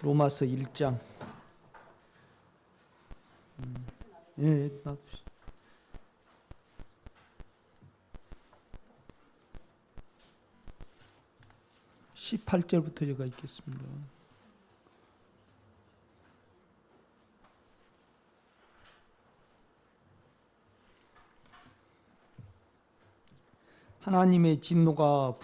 로마서 1장. 예, 나도 18절부터 제가 읽겠습니다. 하나님의 진노가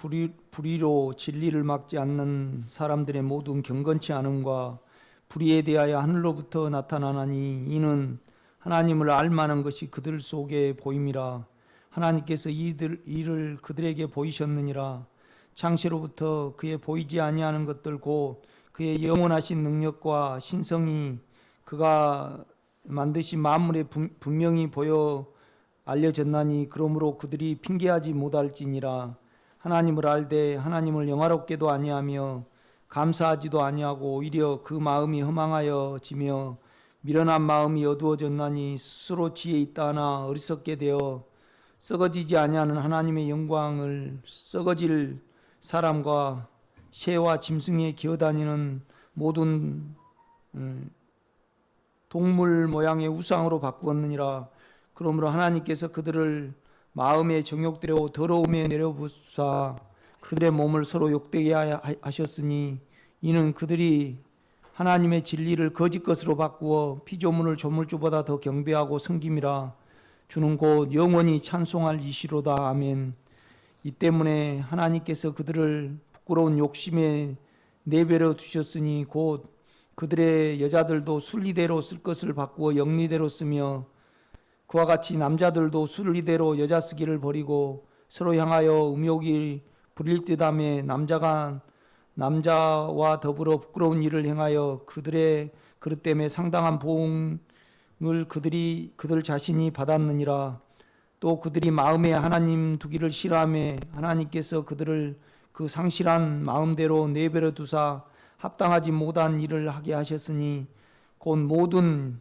불의로 진리를 막지 않는 사람들의 모든 경건치 않음과 불의에 대하여 하늘로부터 나타나나니 이는 하나님을 알만한 것이 그들 속에 보임이라. 하나님께서 이를 그들에게 보이셨느니라. 창세로부터 그의 보이지 아니하는 것들 곧 그의 영원하신 능력과 신성이 그가 만드신 만물에 분명히 보여 알려졌나니 그러므로 그들이 핑계하지 못할지니라. 하나님을 알되 하나님을 영화롭게도 아니하며 감사하지도 아니하고 오히려 그 마음이 허망하여지며 미련한 마음이 어두워졌나니 스스로 지혜 있다 하나 어리석게 되어 썩어지지 아니하는 하나님의 영광을 썩어질 사람과 새와 짐승에 기어다니는 모든 동물 모양의 우상으로 바꾸었느니라. 그러므로 하나님께서 그들을 마음의 정욕대로 더러움에 내려부사 그들의 몸을 서로 욕되게 하셨으니 이는 그들이 하나님의 진리를 거짓 것으로 바꾸어 피조물을 조물주보다 더 경배하고 섬김이라. 주는 곧 영원히 찬송할 이시로다. 아멘. 이 때문에 하나님께서 그들을 부끄러운 욕심에 내버려 두셨으니 곧 그들의 여자들도 순리대로 쓸 것을 바꾸어 영리대로 쓰며 그와 같이 남자들도 순리대로 여자 쓰기를 버리고 서로 향하여 음욕이 부릴 듯하며 남자가 남자와 더불어 부끄러운 일을 행하여 그들의 그릇 때문에 상당한 보응을 그들 자신이 받았느니라. 또 그들이 마음에 하나님 두기를 싫어하며 하나님께서 그들을 그 상실한 마음대로 내버려 두사 합당하지 못한 일을 하게 하셨으니 곧 모든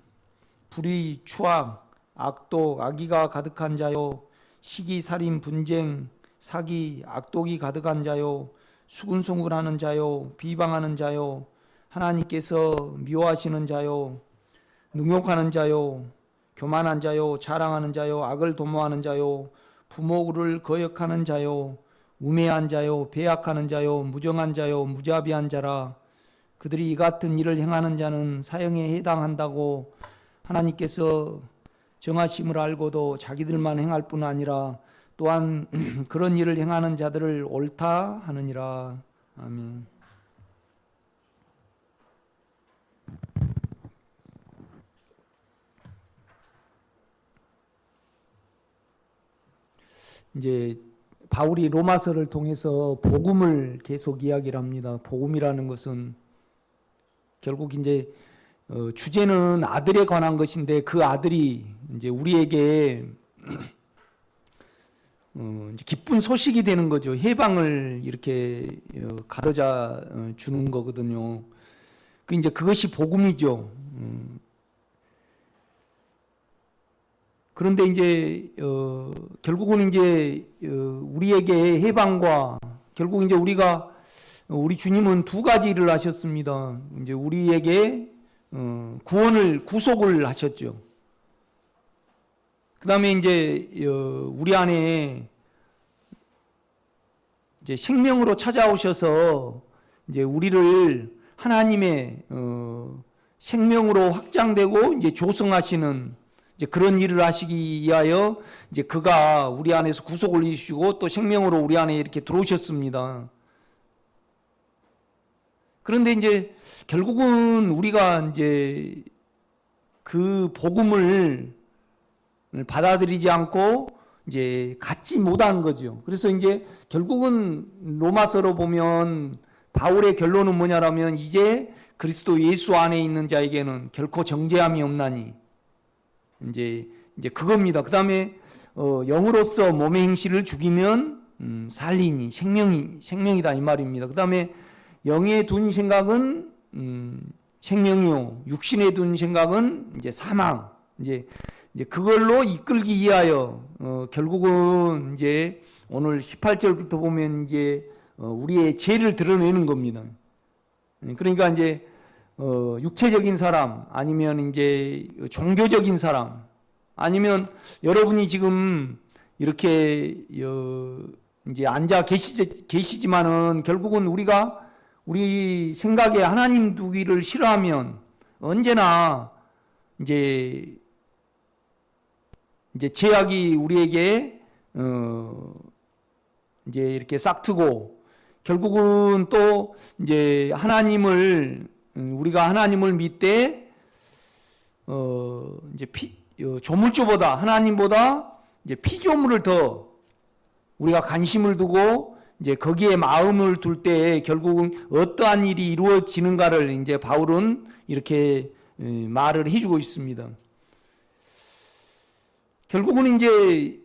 불의, 추악, 악독, 악의가 가득한 자요 시기, 살인, 분쟁, 사기, 악독이 가득한 자요 수군수군하는 자요 비방하는 자요 하나님께서 미워하시는 자요 능욕하는 자요 교만한 자요 자랑하는 자요 악을 도모하는 자요 부모를 거역하는 자요 우매한 자요 배약하는 자요 무정한 자요 무자비한 자라. 그들이 이 같은 일을 행하는 자는 사형에 해당한다고 하나님께서 정하심을 알고도 자기들만 행할 뿐 아니라 또한 그런 일을 행하는 자들을 옳다 하느니라. 아멘. 이제 바울이 로마서를 통해서 복음을 계속 이야기를 합니다. 복음이라는 것은 결국 이제 주제는 아들에 관한 것인데 그 아들이 이제 우리에게 이제 기쁜 소식이 되는 거죠. 해방을 이렇게 가져다 주는 거거든요. 그 이제 그것이 복음이죠. 그런데 이제 결국은 이제 우리에게 해방과 결국 이제 우리 주님은 두 가지 일을 하셨습니다. 이제 우리에게 구속을 하셨죠. 그 다음에 이제 우리 안에 이제 생명으로 찾아오셔서 이제 우리를 하나님의 생명으로 확장되고 이제 조성하시는 이제 그런 일을 하시기 위하여 이제 그가 우리 안에서 구속을 이루시고 또 생명으로 우리 안에 이렇게 들어오셨습니다. 그런데 이제 결국은 우리가 이제 그 복음을 받아들이지 않고 이제 갖지 못한 거죠. 그래서 이제 결국은 로마서로 보면 바울의 결론은 뭐냐라면 이제 그리스도 예수 안에 있는 자에게는 결코 정죄함이 없나니 이제 그겁니다. 그 다음에 영으로서 몸의 행실을 죽이면 살리니 생명이다 이 말입니다. 그 다음에 영에 둔 생각은 생명이요 육신에 둔 생각은 이제 사망. 이제 그걸로 이끌기 위하여 결국은 이제 오늘 18절부터 보면 이제 우리의 죄를 드러내는 겁니다. 그러니까 이제 육체적인 사람, 아니면 이제 종교적인 사람, 아니면 여러분이 지금 이렇게 이제 앉아 계시지만은 결국은 우리가 우리 생각에 하나님 두기를 싫어하면 언제나 이제 제약이 우리에게 이제 이렇게 싹트고, 결국은 또 이제 우리가 하나님을 믿되 이제 조물주보다, 하나님보다 이제 피조물을 더 우리가 관심을 두고 이제 거기에 마음을 둘 때 결국은 어떠한 일이 이루어지는가를 이제 바울은 이렇게 말을 해주고 있습니다. 결국은 이제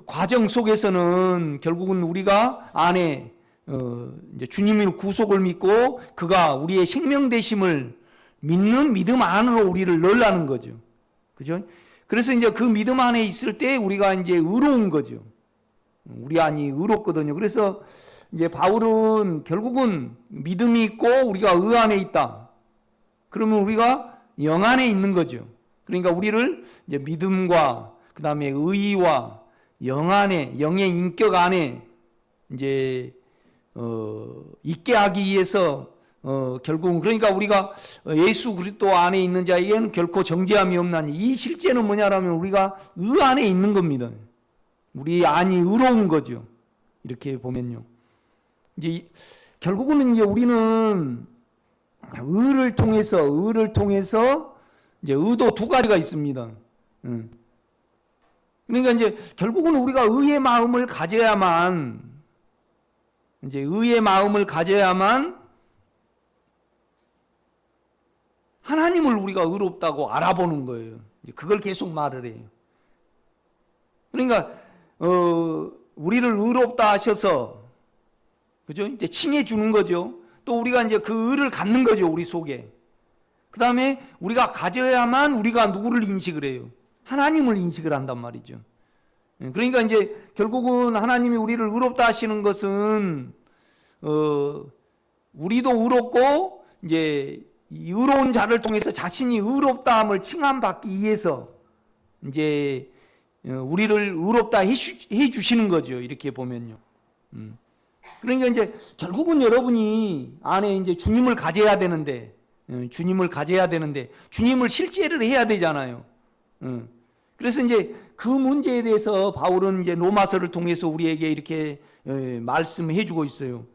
과정 속에서는 결국은 우리가 안에 이제 주님의 구속을 믿고 그가 우리의 생명 되심을 믿는 믿음 안으로 우리를 넣으라는 거죠. 그죠? 그래서 이제 그 믿음 안에 있을 때 우리가 이제 의로운 거죠. 우리 안이 의롭거든요. 그래서 이제 바울은 결국은 믿음이 있고 우리가 의 안에 있다. 그러면 우리가 영 안에 있는 거죠. 그러니까 우리를 이제 믿음과 그 다음에 의와 영 안에, 영의 인격 안에 이제 있게 하기 위해서 결국은, 그러니까 우리가 예수 그리스도 안에 있는 자에게는 결코 정죄함이 없나니, 이 실제는 뭐냐라면 우리가 의 안에 있는 겁니다. 우리 안이 의로운 거죠. 이렇게 보면요. 이제 결국은 이제 우리는 의를 통해서 이제 의도 두 가지가 있습니다. 그러니까 이제 결국은 우리가 의의 마음을 가져야만, 이제 의의 마음을 가져야만 하나님을 우리가 의롭다고 알아보는 거예요. 이제 그걸 계속 말을 해요. 그러니까 우리를 의롭다 하셔서, 그죠? 이제 칭해 주는 거죠. 또 우리가 이제 그 의를 갖는 거죠, 우리 속에. 그 다음에 우리가 가져야만 우리가 누구를 인식을 해요? 하나님을 인식을 한단 말이죠. 그러니까 이제 결국은 하나님이 우리를 의롭다 하시는 것은 우리도 의롭고 이제 이 의로운 자를 통해서 자신이 의롭다함을 칭함받기 위해서 이제 우리를 의롭다 해 주시는 거죠. 이렇게 보면요. 그러니까 이제 결국은 여러분이 안에 이제 주님을 가져야 되는데, 주님을 실제를 해야 되잖아요. 그래서 이제 그 문제에 대해서 바울은 이제 로마서를 통해서 우리에게 이렇게 말씀해 주고 있어요.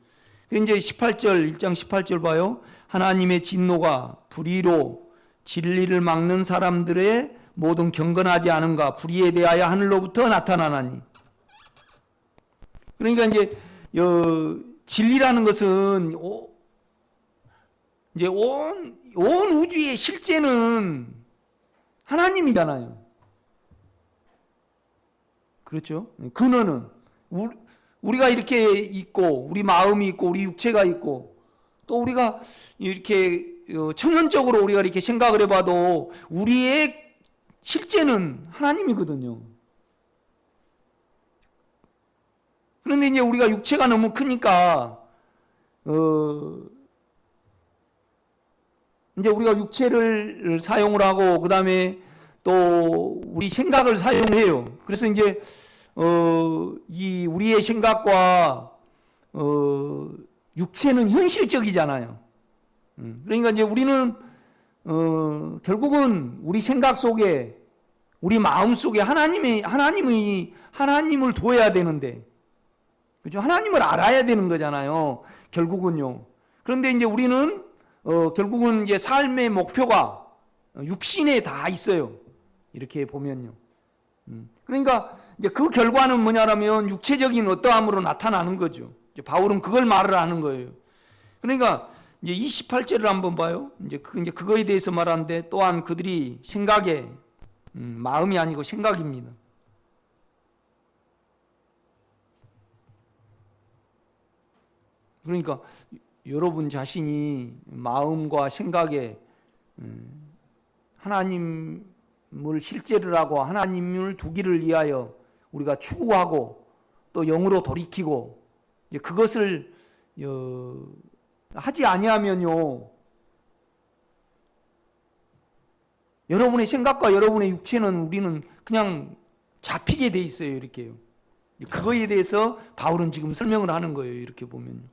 이제 1장 18절 봐요. 하나님의 진노가 불의로 진리를 막는 사람들의 모든 경건하지 않은가 불의에 대하여 하늘로부터 나타나나니. 그러니까 이제 진리라는 것은 이제 온 우주의 실제는 하나님이잖아요. 그렇죠? 근원은 우리가 이렇게 있고, 우리 마음이 있고, 우리 육체가 있고, 또 우리가 이렇게 천연적으로 우리가 이렇게 생각을 해봐도 우리의 실제는 하나님이거든요. 그런데 이제 우리가 육체가 너무 크니까 이제 우리가 육체를 사용을 하고, 그 다음에 또 우리 생각을 사용해요. 그래서 이제 이 우리의 생각과 육체는 현실적이잖아요. 그러니까 이제 우리는 결국은 우리 생각 속에, 우리 마음 속에 하나님을 둬야 되는데, 그죠? 하나님을 알아야 되는 거잖아요. 결국은요. 그런데 이제 우리는 결국은 이제 삶의 목표가 육신에 다 있어요. 이렇게 보면요. 그러니까 이제 그 결과는 뭐냐라면 육체적인 어떠함으로 나타나는 거죠. 이제 바울은 그걸 말을 하는 거예요. 그러니까 이제 28절을 한번 봐요. 이제 그거에 대해서 말하는데, 또한 그들이 생각에, 마음이 아니고 생각입니다. 그러니까 여러분 자신이 마음과 생각에 하나님을 실제를 하고 하나님을 두기를 위하여 우리가 추구하고 또 영으로 돌이키고, 이제 그것을 하지 아니하면요, 여러분의 생각과 여러분의 육체는 우리는 그냥 잡히게 돼 있어요. 이렇게요. 그거에 대해서 바울은 지금 설명을 하는 거예요. 이렇게 보면요.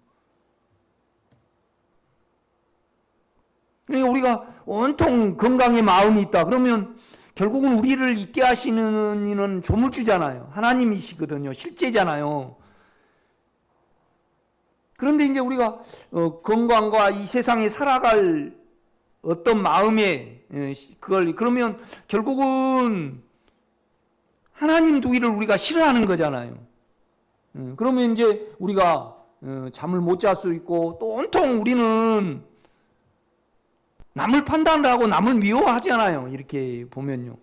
그러니까 우리가 온통 건강의 마음이 있다. 그러면 결국은 우리를 있게 하시는 이는 조물주잖아요. 하나님이시거든요. 실제잖아요. 그런데 이제 우리가 건강과 이 세상에 살아갈 어떤 마음에 그러면 결국은 하나님 두기를 우리가 싫어하는 거잖아요. 그러면 이제 우리가 잠을 못 잘 수 있고 또 온통 우리는 남을 판단을 하고 남을 미워하잖아요. 이렇게 보면요.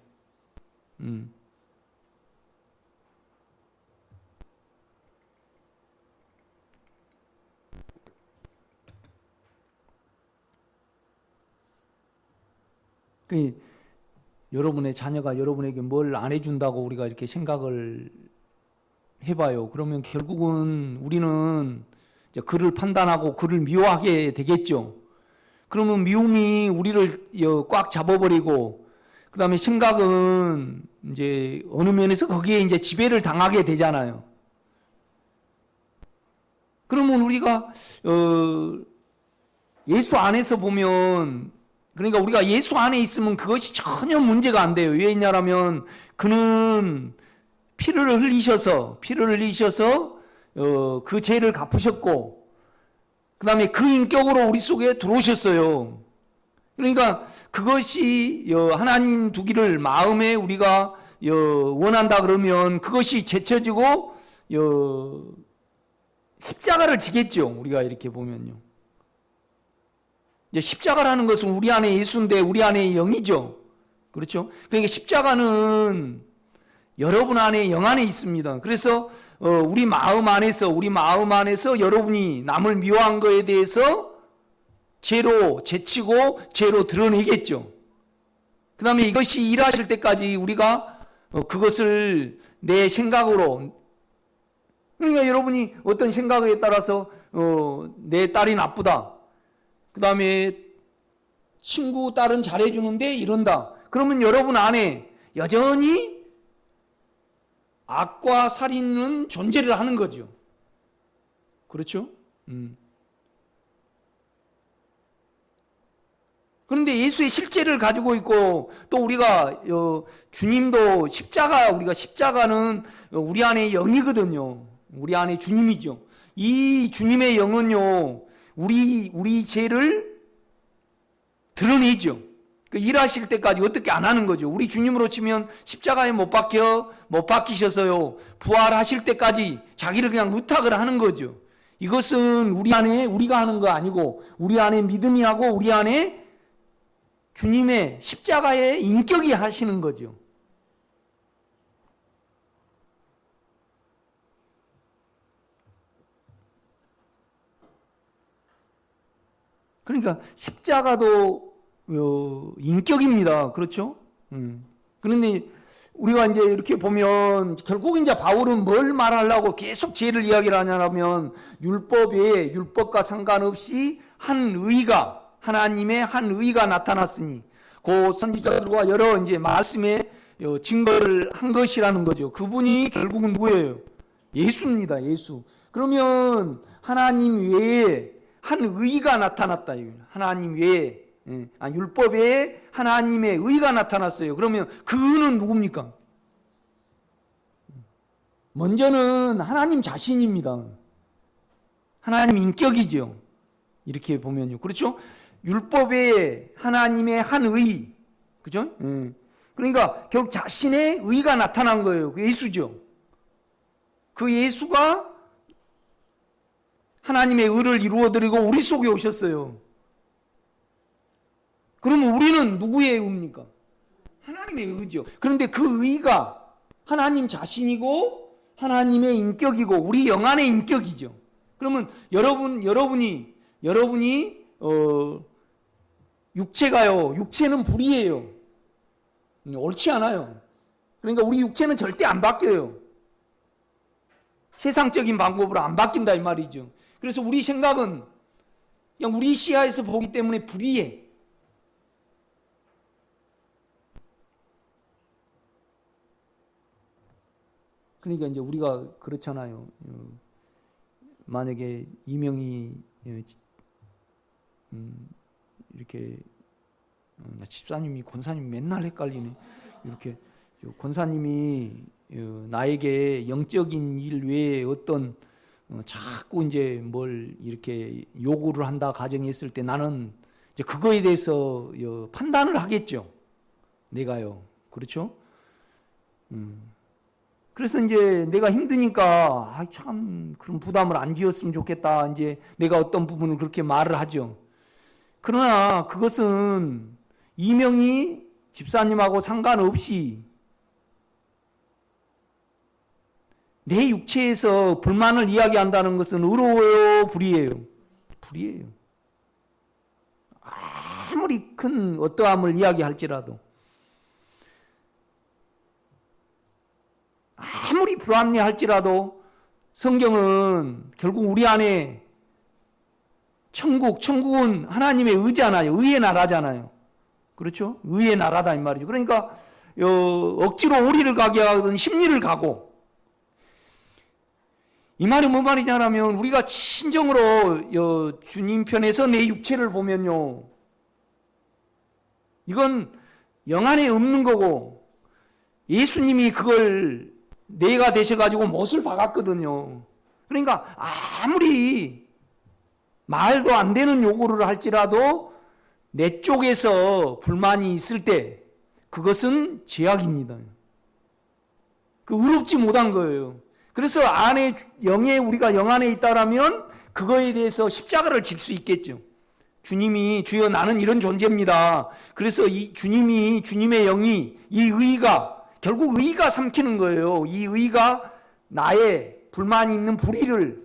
여러분의 자녀가 여러분에게 뭘 안 해준다고 우리가 이렇게 생각을 해봐요. 그러면 결국은 우리는 이제 그를 판단하고 그를 미워하게 되겠죠. 그러면 미움이 우리를 꽉 잡아버리고, 그 다음에 생각은 이제 어느 면에서 거기에 이제 지배를 당하게 되잖아요. 그러면 우리가 예수 안에서 보면, 그러니까 우리가 예수 안에 있으면 그것이 전혀 문제가 안 돼요. 왜냐하면 그는 피를 흘리셔서 그 죄를 갚으셨고, 그 다음에 그 인격으로 우리 속에 들어오셨어요. 그러니까 그것이 하나님 두기를 마음에 우리가 원한다 그러면 그것이 제쳐지고 십자가를 지겠죠. 우리가 이렇게 보면요. 이제 십자가라는 것은 우리 안에 예수인데 우리 안에 영이죠. 그렇죠? 그러니까 십자가는 여러분 안에 영 안에 있습니다. 그래서 우리 마음 안에서 여러분이 남을 미워한 거에 대해서 죄로 제치고 죄로 드러내겠죠. 그 다음에 이것이 일하실 때까지 우리가 그것을 내 생각으로, 그러니까 여러분이 어떤 생각에 따라서 내 딸이 나쁘다, 그 다음에 친구 딸은 잘해주는데 이런다, 그러면 여러분 안에 여전히 악과 살인은 존재를 하는 거죠. 그렇죠? 그런데 예수의 실제를 가지고 있고, 또 우리가 주님도 우리가 십자가는 우리 안에 영이거든요. 우리 안에 주님이죠. 이 주님의 영은요, 우리 죄를 드러내죠. 일하실 때까지 어떻게 안 하는 거죠. 우리 주님으로 치면 십자가에 못 박히셔서요, 부활하실 때까지 자기를 그냥 의탁을 하는 거죠. 이것은 우리 안에 우리가 하는 거 아니고 우리 안에 믿음이 하고 우리 안에 주님의 십자가의 인격이 하시는 거죠. 그러니까 십자가도 인격입니다. 그렇죠? 그런데 우리가 이제 이렇게 보면 결국 이제 바울은 뭘 말하려고 계속 죄를 이야기를 하냐면, 율법과 상관없이 하나님의 한 의가 나타났으니, 그 선지자들과 여러 이제 말씀에 증거를 한 것이라는 거죠. 그분이 결국은 누구예요? 예수입니다. 예수. 그러면 하나님 외에 한 의가 나타났다. 하나님 외에, 율법 외에 하나님의 의가 나타났어요. 그러면 그 의는 누굽니까? 먼저는 하나님 자신입니다. 하나님 인격이죠. 이렇게 보면요. 그렇죠? 율법 외에 하나님의 한 의. 그죠? 그러니까 결국 자신의 의가 나타난 거예요. 그 예수죠. 그 예수가 하나님의 의를 이루어드리고 우리 속에 오셨어요. 그러면 우리는 누구의 의입니까? 하나님의 의죠. 그런데 그 의가 하나님 자신이고 하나님의 인격이고 우리 영 안의 인격이죠. 그러면 여러분이 육체가요, 육체는 불이에요. 옳지 않아요. 그러니까 우리 육체는 절대 안 바뀌어요. 세상적인 방법으로 안 바뀐다 이 말이죠. 그래서 우리 생각은 그냥 우리 시야에서 보기 때문에 불이해. 그러니까 이제 우리가 그렇잖아요. 만약에 이명이 이렇게 나 집사님이 권사님 맨날 헷갈리네. 이렇게 권사님이 나에게 영적인 일 외에 어떤 자꾸 이제 뭘 이렇게 요구를 한다 가정했을 때 나는 이제 그거에 대해서 판단을 하겠죠. 내가요. 그렇죠? 그래서 이제 내가 힘드니까 참 그런 부담을 안 지었으면 좋겠다. 이제 내가 어떤 부분을 그렇게 말을 하죠. 그러나 그것은 이명희 집사님하고 상관없이 내 육체에서 불만을 이야기한다는 것은 의로워요, 불의해요? 불의해요. 아무리 큰 어떠함을 이야기할지라도, 아무리 불합리할지라도 성경은 결국 우리 안에 천국은 하나님의 의잖아요. 의의 나라잖아요. 그렇죠? 의의 나라다 이 말이죠. 그러니까 억지로 오리를 가게 하든 심리를 가고, 이 말이 뭐 말이냐면 우리가 진정으로 주님 편에서 내 육체를 보면요, 이건 영 안에 없는 거고 예수님이 그걸 내가 되셔가지고 못을 박았거든요. 그러니까 아무리 말도 안 되는 요구를 할지라도 내 쪽에서 불만이 있을 때 그것은 죄악입니다. 그 의롭지 못한 거예요. 그래서 안에 우리가 영 안에 있다라면 그거에 대해서 십자가를 질 수 있겠죠. 주님이 주여 나는 이런 존재입니다. 그래서 주님의 영이 이 의가 결국 의가 삼키는 거예요. 이 의가 나의 불만이 있는 불의를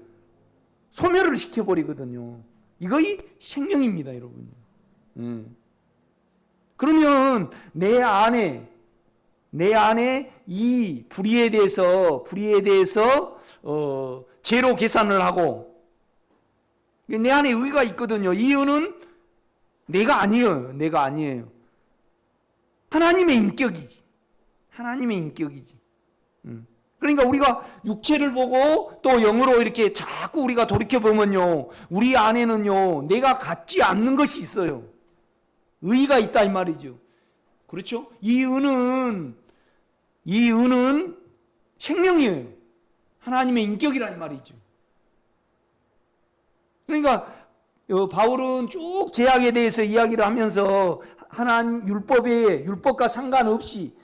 소멸을 시켜버리거든요. 이거이 생명입니다, 여러분. 그러면 내 안에 이 불의에 대해서 죄로 계산을 하고 내 안에 의가 있거든요. 이 의는 내가 아니에요. 하나님의 인격이지. 그러니까 우리가 육체를 보고 또 영으로 이렇게 자꾸 우리가 돌이켜보면요, 우리 안에는요, 내가 갖지 않는 것이 있어요. 의가 있다 이 말이죠. 그렇죠? 이 의는 생명이에요. 하나님의 인격이란 말이죠. 그러니까 바울은 쭉 제약에 대해서 이야기를 하면서 하나님 율법과 상관없이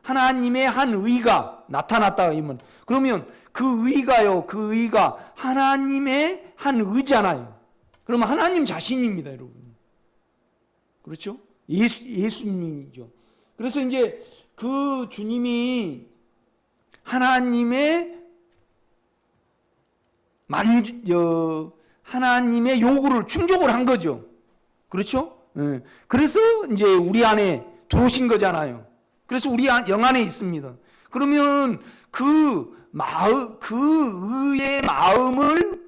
하나님의 한 의가 나타났다. 그러면 그 의가 하나님의 한 의잖아요. 그러면 하나님 자신입니다, 여러분. 그렇죠? 예수님이죠. 그래서 이제 그 주님이 하나님의 요구를 충족을 한 거죠. 그렇죠? 네. 그래서 이제 우리 안에 들어오신 거잖아요. 그래서 우리 영 안에 있습니다. 그러면 그 의의 마음을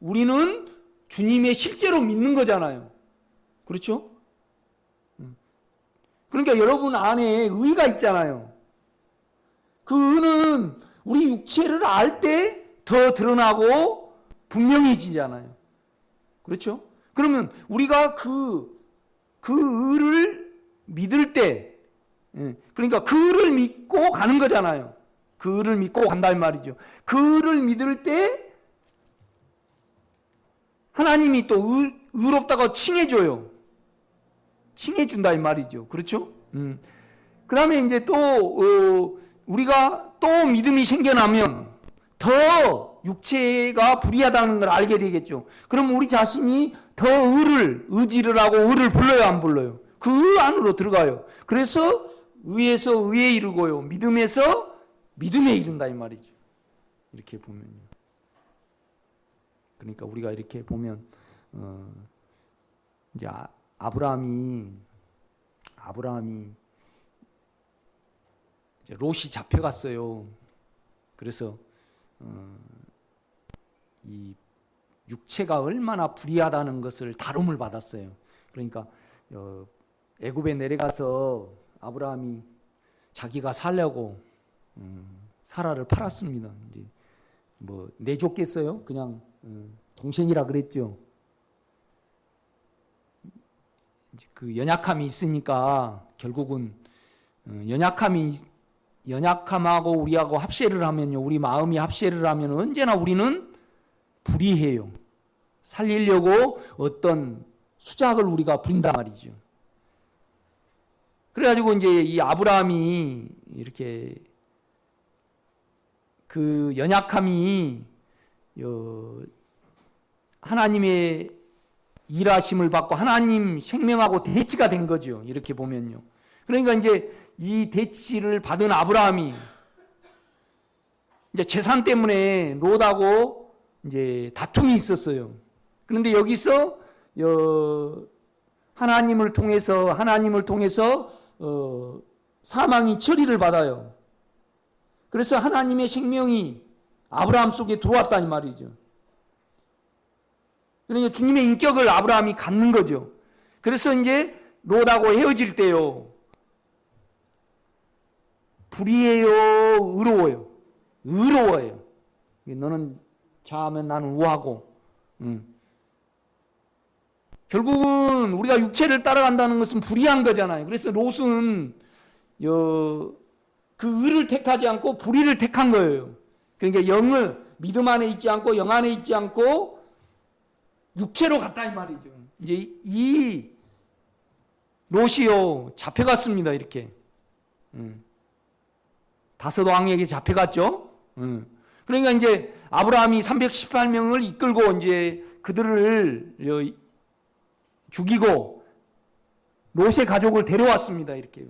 우리는 주님의 실제로 믿는 거잖아요. 그렇죠? 그러니까 여러분 안에 의가 있잖아요. 그 의는 우리 육체를 알 때 더 드러나고 분명해지잖아요. 그렇죠? 그러면 우리가 그 의를 믿을 때, 그러니까 그 의를 믿고 가는 거잖아요. 그 의를 믿고 간다는 말이죠. 그 의를 믿을 때 하나님이 또 의롭다고 칭해줘요. 칭해준다 이 말이죠. 그렇죠? 그 다음에 이제 또 우리가 또 믿음이 생겨나면 더 육체가 불의하다는 걸 알게 되겠죠. 그럼 우리 자신이 더 의지를 하고 의를 불러요, 안 불러요? 그 의 안으로 들어가요. 그래서 의에서 의에 이르고요, 믿음에서 믿음에 이른다 이 말이죠. 이렇게 보면요. 그러니까 우리가 이렇게 보면 이제 아브라함이 이제 롯이 잡혀갔어요. 그래서 이 육체가 얼마나 불의하다는 것을 다룸을 받았어요. 그러니까 애굽에 내려가서 아브라함이 자기가 살려고 사라를 팔았습니다. 이제 뭐 내줬겠어요? 그냥 동생이라 그랬죠. 이제 그 연약함이 있으니까 결국은 연약함하고 우리하고 합세를 하면요, 우리 마음이 합세를 하면 언제나 우리는 불의해요. 살리려고 어떤 수작을 우리가 부린단 말이죠. 그래가지고 이제 이 아브라함이 이렇게 그 연약함이 하나님의 일하심을 받고 하나님 생명하고 대치가 된 거죠. 이렇게 보면요. 그러니까 이제 이 대치를 받은 아브라함이 이제 재산 때문에 롯하고 이제 다툼이 있었어요. 그런데 여기서 하나님을 통해서 사망이 처리를 받아요. 그래서 하나님의 생명이 아브라함 속에 들어왔다는 말이죠. 그러니까 주님의 인격을 아브라함이 갖는 거죠. 그래서 이제 롯하고 헤어질 때요, 불의해요, 의로워요? 의로워요. 너는 자하면 나는 우하고. 결국은 우리가 육체를 따라간다는 것은 불의한 거잖아요. 그래서 롯은 그 의를 택하지 않고 불의를 택한 거예요. 그러니까 영을 믿음 안에 있지 않고 영 안에 있지 않고 육체로 갔다 이 말이죠. 이제 이 롯이요 잡혀갔습니다. 이렇게 다섯 왕에게 잡혀갔죠. 그러니까 이제 아브라함이 318명을 이끌고 이제 그들을 죽이고 롯의 가족을 데려왔습니다. 이렇게.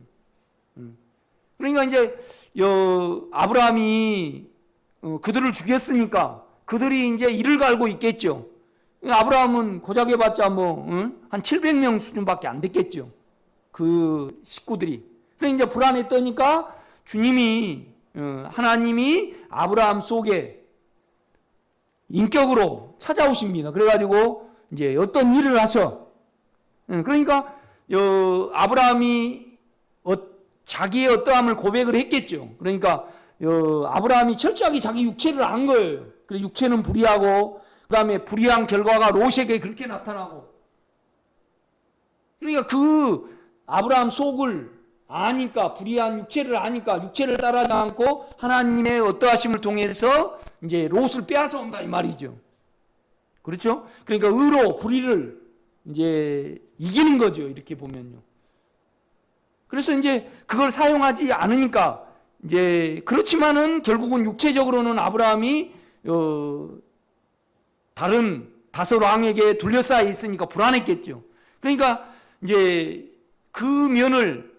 그러니까 이제 아브라함이 그들을 죽였으니까 그들이 이제 이를 갈고 있겠죠. 아브라함은 고작 해봤자 한 700명 수준밖에 안 됐겠죠. 그 식구들이. 그러니까 이제 불안했더니까 주님이 하나님이 아브라함 속에 인격으로 찾아오십니다. 그래가지고 이제 어떤 일을 하셔. 그러니까 아브라함이 자기의 어떠함을 고백을 했겠죠. 그러니까 아브라함이 철저하게 자기 육체를 안 거예요. 그래서 육체는 불의하고 그 다음에 불의한 결과가 롯에게 그렇게 나타나고, 그러니까 그 아브라함 속을 아니까, 불의한 육체를 아니까 육체를 따라가지 않고 하나님의 어떠하심을 통해서 이제 롯을 빼앗아 온다 이 말이죠. 그렇죠? 그러니까 의로 불의를 이제 이기는 거죠. 이렇게 보면요. 그래서 이제 그걸 사용하지 않으니까 이제 그렇지만은 결국은 육체적으로는 아브라함이 다른 다섯 왕에게 둘러싸여 있으니까 불안했겠죠. 그러니까 이제 그 면을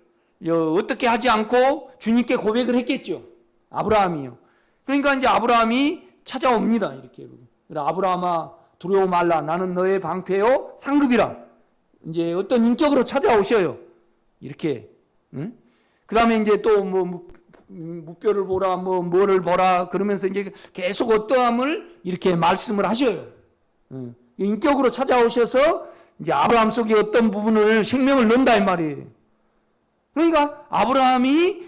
어떻게 하지 않고 주님께 고백을 했겠죠. 아브라함이요. 그러니까 이제 아브라함이 찾아옵니다. 이렇게. 아브라함아 두려워 말라. 나는 너의 방패요 상급이라. 이제 어떤 인격으로 찾아오셔요. 이렇게. 응? 그 다음에 이제 또 무뼈를 보라, 뭐를 보라, 그러면서 이제 계속 어떠함을 이렇게 말씀을 하셔요. 인격으로 찾아오셔서 이제 아브라함 속에 어떤 부분을 생명을 넣는다 이 말이에요. 그러니까 아브라함이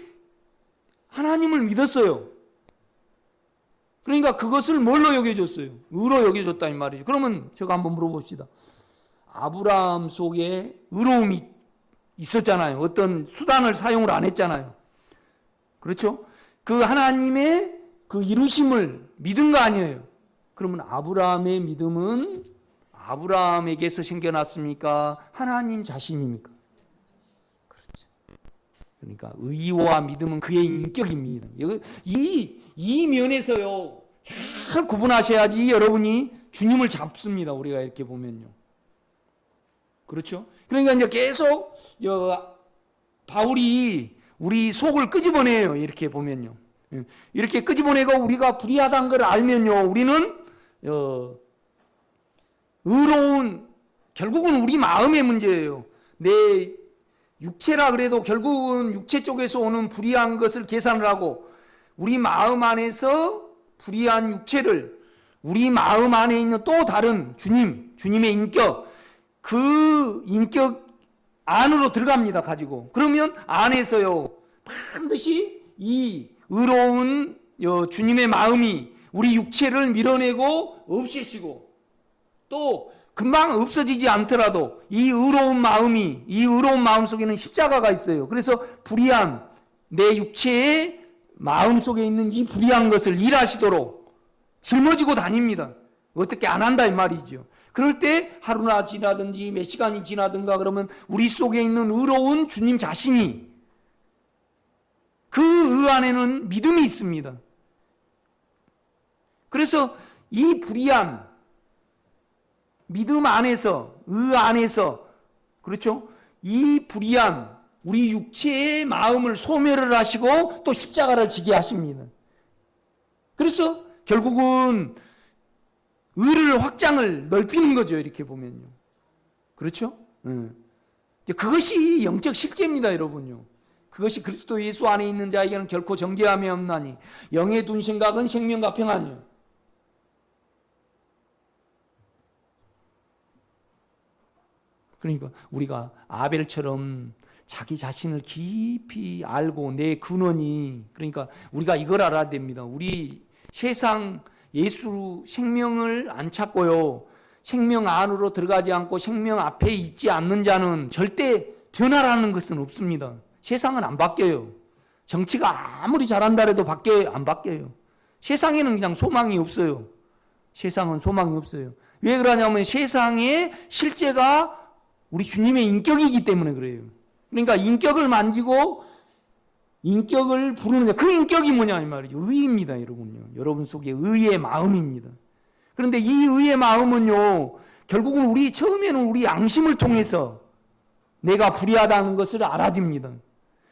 하나님을 믿었어요. 그러니까 그것을 뭘로 여겨줬어요? 의로 여겨줬다 이 말이죠. 그러면 제가 한번 물어봅시다. 아브라함 속에 의로움이 있었잖아요. 어떤 수단을 사용을 안 했잖아요. 그렇죠? 그 하나님의 그 이루심을 믿은 거 아니에요. 그러면 아브라함의 믿음은 아브라함에게서 생겨났습니까? 하나님 자신입니까? 그렇죠. 그러니까 의와 믿음은 그의 인격입니다. 이 면에서요, 잘 구분하셔야지 여러분이 주님을 잡습니다. 우리가 이렇게 보면요. 그렇죠? 그러니까 이제 계속 바울이 우리 속을 끄집어내요. 이렇게 보면요. 이렇게 끄집어내고 우리가 불의하다는 걸 알면요, 우리는 의로운, 결국은 우리 마음의 문제예요. 내 육체라 그래도 결국은 육체 쪽에서 오는 불의한 것을 계산을 하고 우리 마음 안에서 불의한 육체를 우리 마음 안에 있는 또 다른 주님의 인격, 그 인격 안으로 들어갑니다. 가지고. 그러면 안에서요, 반드시 이 의로운 주님의 마음이 우리 육체를 밀어내고 없애시고 또 금방 없어지지 않더라도 이 의로운 마음 속에는 십자가가 있어요. 그래서 불의한 내 육체의 마음 속에 있는 이 불의한 것을 일하시도록 짊어지고 다닙니다. 어떻게 안 한다 이 말이죠. 그럴 때 하루나 지나든지 몇 시간이 지나든가 그러면 우리 속에 있는 의로운 주님 자신이 그 의 안에는 믿음이 있습니다. 그래서 이 불의한 믿음 안에서 의 안에서 그렇죠? 이 불의한 우리 육체의 마음을 소멸을 하시고 또 십자가를 지게 하십니다. 그래서 결국은 의를 확장을 넓히는 거죠. 이렇게 보면요. 그렇죠? 그것이 영적 실제입니다, 여러분요. 그것이 그리스도 예수 안에 있는 자에게는 결코 정죄함이 없나니 영에 둔 생각은 생명과 평안이요. 그러니까 우리가 아벨처럼 자기 자신을 깊이 알고 내 근원이 그러니까 우리가 이걸 알아야 됩니다. 우리 세상 예수 생명을 안 찾고요. 생명 안으로 들어가지 않고 생명 앞에 있지 않는 자는 절대 변화라는 것은 없습니다. 세상은 안 바뀌어요. 정치가 아무리 잘한다 해도 안 바뀌어요. 세상에는 그냥 소망이 없어요. 세상은 소망이 없어요. 왜 그러냐면 세상의 실제가 우리 주님의 인격이기 때문에 그래요. 그러니까 인격을 만지고 인격을 부르는 그 인격이 뭐냐 이 말이죠. 의입니다, 여러분요. 여러분 속에 의의 마음입니다. 그런데 이 의의 마음은요, 결국은 우리 처음에는 우리 양심을 통해서 내가 불의하다는 것을 알아집니다.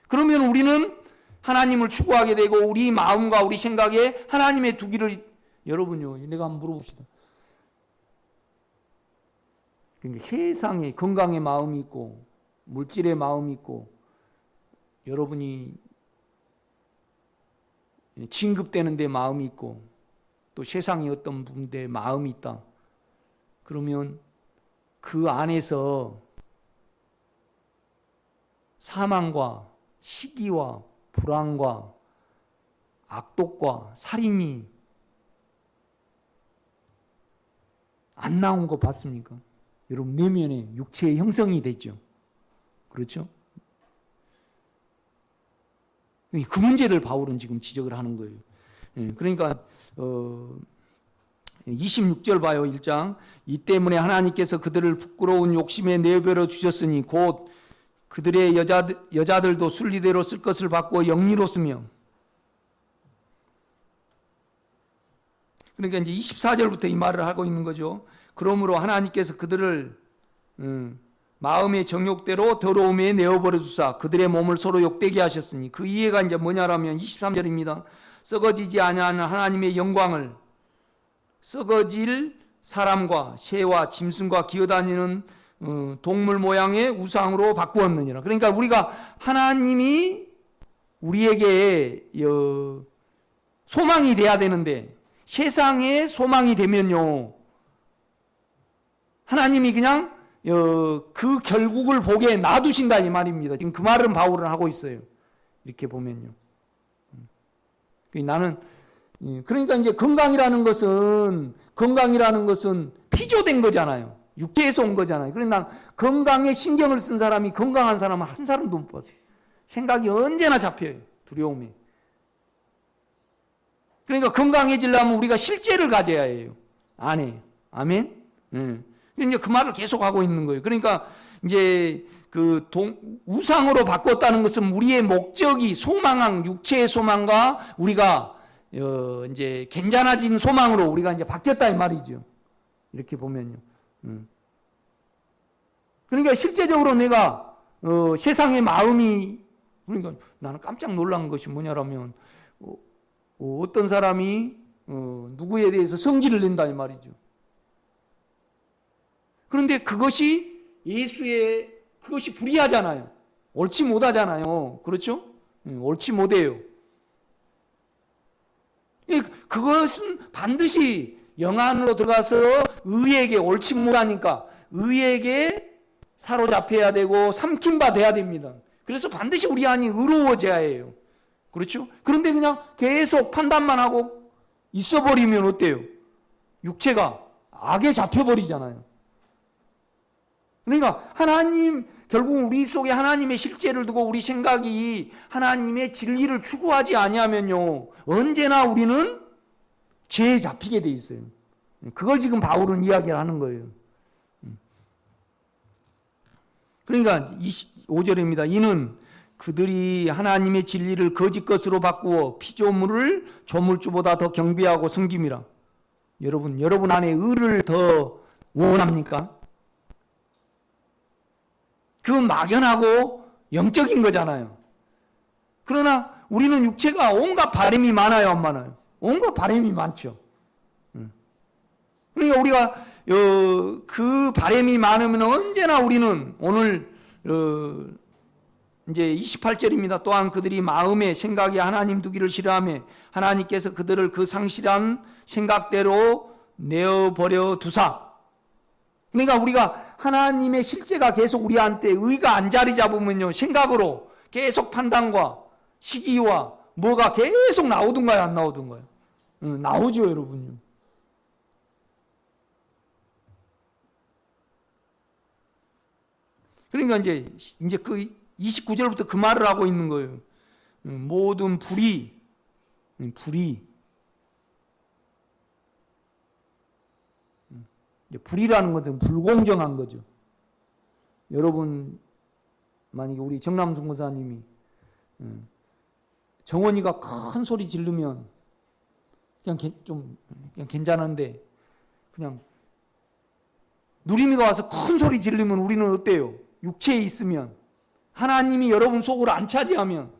그러면 우리는 하나님을 추구하게 되고 우리 마음과 우리 생각에 하나님의 두기를 여러분요, 내가 한번 물어봅시다. 그러니까 세상에 건강의 마음이 있고 물질의 마음이 있고 여러분이 진급되는 데 마음이 있고 또 세상의 어떤 분들의 마음이 있다. 그러면 그 안에서 사망과 시기와 불안과 악독과 살인이 안 나온 거 봤습니까? 여러분 내면에 육체의 형성이 됐죠. 그렇죠? 그 문제를 바울은 지금 지적을 하는 거예요. 그러니까 26절 봐요. 1장. 이 때문에 하나님께서 그들을 부끄러운 욕심에 내버려 주셨으니 곧 그들의 여자들도 순리대로 쓸 것을 받고 영리로 쓰며. 그러니까 이제 24절부터 이 말을 하고 있는 거죠. 그러므로 하나님께서 그들을 마음의 정욕대로 더러움에 내어버려 주사 그들의 몸을 서로 욕되게 하셨으니 그 이해가 이제 뭐냐라면 23절입니다. 썩어지지 아니하는 하나님의 영광을 썩어질 사람과 새와 짐승과 기어다니는 동물 모양의 우상으로 바꾸었느니라. 그러니까 우리가 하나님이 우리에게 소망이 돼야 되는데 세상의 소망이 되면요 하나님이 그냥 그 결국을 보게 놔두신다 이 말입니다. 지금 그 말은 바울은 하고 있어요. 이렇게 보면요. 나는 그러니까 이제 건강이라는 것은 피조된 거잖아요. 육체에서 온 거잖아요. 그래서 난 건강에 신경을 쓴 사람이 건강한 사람은 한 사람도 못 봤어요. 생각이 언제나 잡혀요. 두려움에. 그러니까 건강해지려면 우리가 실제를 가져야 해요. 안에. 아멘? 이제 그 말을 계속 하고 있는 거예요. 그러니까 이제 우상으로 바꿨다는 것은 우리의 목적이 소망한 육체의 소망과 우리가 이제 괜찮아진 소망으로 우리가 이제 바뀌었다 이 말이죠. 이렇게 보면요. 그러니까 실제적으로 내가 세상의 마음이 그러니까 나는 깜짝 놀란 것이 뭐냐라면 어떤 사람이 누구에 대해서 성질을 낸다 이 말이죠. 그런데 그것이 그것이 불의하잖아요. 옳지 못하잖아요. 그렇죠? 옳지 못해요. 그것은 반드시 영 안으로 들어가서 의에게 옳지 못하니까 의에게 사로잡혀야 되고 삼킨 바 돼야 됩니다. 그래서 반드시 우리 안이 의로워져야 해요. 그렇죠? 그런데 그냥 계속 판단만 하고 있어버리면 어때요? 육체가 악에 잡혀버리잖아요. 그러니까 하나님, 결국 우리 속에 하나님의 실제를 두고 우리 생각이 하나님의 진리를 추구하지 아니하면요, 언제나 우리는 죄에 잡히게 돼 있어요. 그걸 지금 바울은 이야기를 하는 거예요. 그러니까 25절입니다. 이는 그들이 하나님의 진리를 거짓 것으로 바꾸어 피조물을 조물주보다 더 경배하고 섬김이라. 여러분 안에 의를 더 원합니까? 그건 막연하고 영적인 거잖아요. 그러나 우리는 육체가 온갖 바람이 많아요, 안 많아요? 온갖 바람이 많죠. 그러니까 우리가 그 바람이 많으면 언제나 우리는 오늘 이제 28절입니다. 또한 그들이 마음에 생각이 하나님 두기를 싫어하며 하나님께서 그들을 그 상실한 생각대로 내어버려 두사. 그러니까 우리가 하나님의 실제가 계속 우리한테 의가 안 자리 잡으면요, 생각으로 계속 판단과 시기와 뭐가 계속 나오던가요, 안 나오던가요? 나오죠, 여러분요. 그러니까 이제 그 29절부터 그 말을 하고 있는 거예요. 모든 불의. 불의라는 것은 불공정한 거죠. 여러분, 만약에 우리 정남순 권사님이 정원이가 큰 소리 지르면 그냥 괜찮은데, 그냥 누리미가 와서 큰 소리 지르면 우리는 어때요? 육체에 있으면, 하나님이 여러분 속으로 안 차지하면,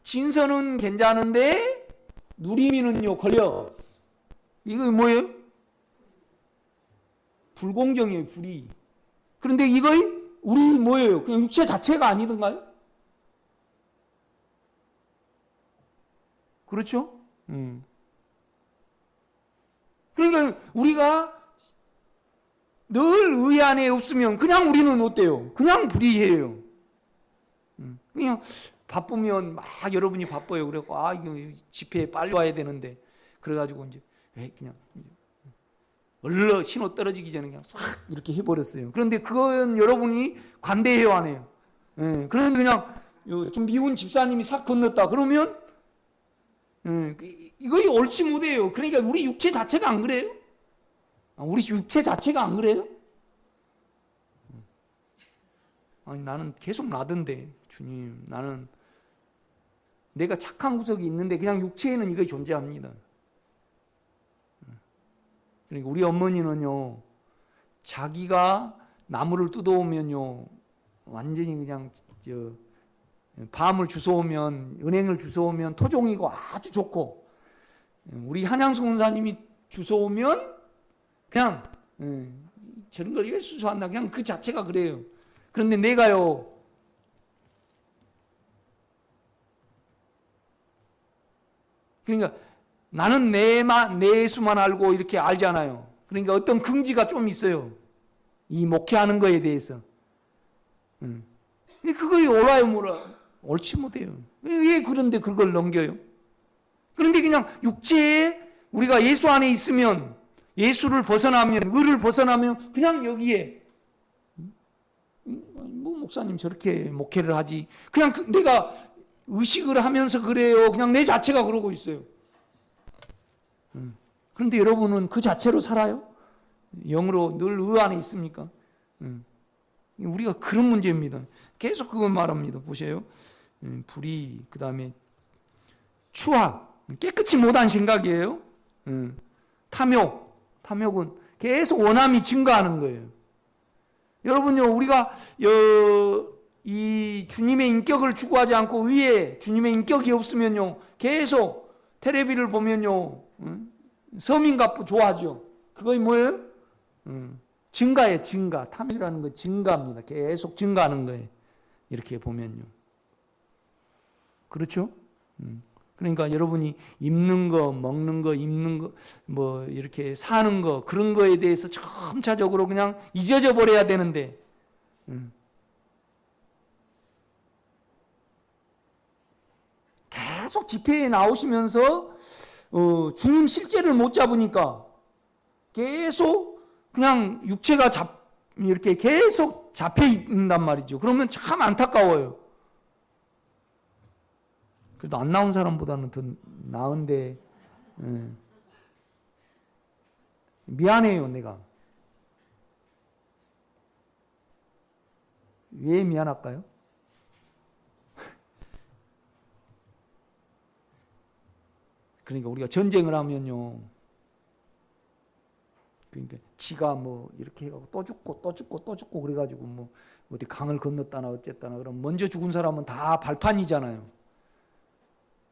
진서는 괜찮은데 누리미는요 걸려. 이거 뭐예요? 불공정이에요, 불의. 그런데 이거 우리 뭐예요? 그냥 육체 자체가 아니던가요? 그렇죠? 그러니까 우리가 늘 의 안에 없으면 그냥 우리는 어때요? 그냥 불의해요. 그냥 바쁘면 막 여러분이 바빠요. 그래고 이거 집회에 빨리 와야 되는데, 그래가지고 이제 그냥 얼른 신호 떨어지기 전에 그냥 싹 이렇게 해버렸어요. 그런데 그건 여러분이 관대해요, 안 해요? 그런데 그냥 좀 미운 집사님이 싹 건넜다 그러면 이거 옳지 못해요. 그러니까 우리 육체 자체가 안 그래요? 우리 육체 자체가 안 그래요? 아니, 나는 계속 나던데, 주님, 나는 내가 착한 구석이 있는데 그냥 육체에는 이게 존재합니다. 그러니까 우리 어머니는요, 자기가 나무를 뜯어오면요, 완전히 그냥 밤을 주워오면, 은행을 주워오면 토종이고 아주 좋고, 우리 한양성 원사님이 주워오면 그냥 저런 걸 왜 수수한다, 그냥 그 자체가 그래요. 그런데 내가요, 그러니까 나는 내 수만 알고 이렇게 알잖아요. 그러니까 어떤 긍지가 좀 있어요, 이 목회하는 거에 대해서. 근데 그거에 옳아요, 뭐라? 옳지 못해요. 왜 그런데 그걸 넘겨요? 그런데 그냥 육체에 우리가 예수 안에 있으면, 예수를 벗어나면, 의를 벗어나면 그냥 여기에 뭐 목사님 저렇게 목회를 하지, 그냥 내가 의식을 하면서 그래요. 그냥 내 자체가 그러고 있어요. 그런데 여러분은 그 자체로 살아요? 영으로 늘 의 안에 있습니까? 우리가 그런 문제입니다. 계속 그걸 말합니다. 보세요. 불의, 그 다음에 추악, 깨끗이 못한 생각이에요. 탐욕은 계속 원함이 증가하는 거예요. 여러분요, 우리가 이 주님의 인격을 추구하지 않고 의에 주님의 인격이 없으면요, 계속 텔레비를 보면요, 서민갑부 좋아하죠. 그거 뭐예요? 증가예요, 증가. 탐욕이라는 거 증가입니다. 계속 증가하는 거예요. 이렇게 보면요. 그렇죠? 그러니까 여러분이 입는 거, 먹는 거, 입는 거, 뭐 이렇게 사는 거, 그런 거에 대해서 점차적으로 그냥 잊어져 버려야 되는데, 계속 집회에 나오시면서 주님 실제를 못 잡으니까 계속 그냥 육체가 이렇게 계속 잡혀 있는단 말이죠. 그러면 참 안타까워요. 그래도 안 나온 사람보다는 더 나은데 미안해요. 내가 왜 미안할까요? 그러니까 우리가 전쟁을 하면요, 그러니까 지가 뭐 이렇게 해가지고 또 죽고 또 죽고 또 죽고 그래가지고 뭐 어디 강을 건넜다나 어쨌다나 그럼 먼저 죽은 사람은 다 발판이잖아요.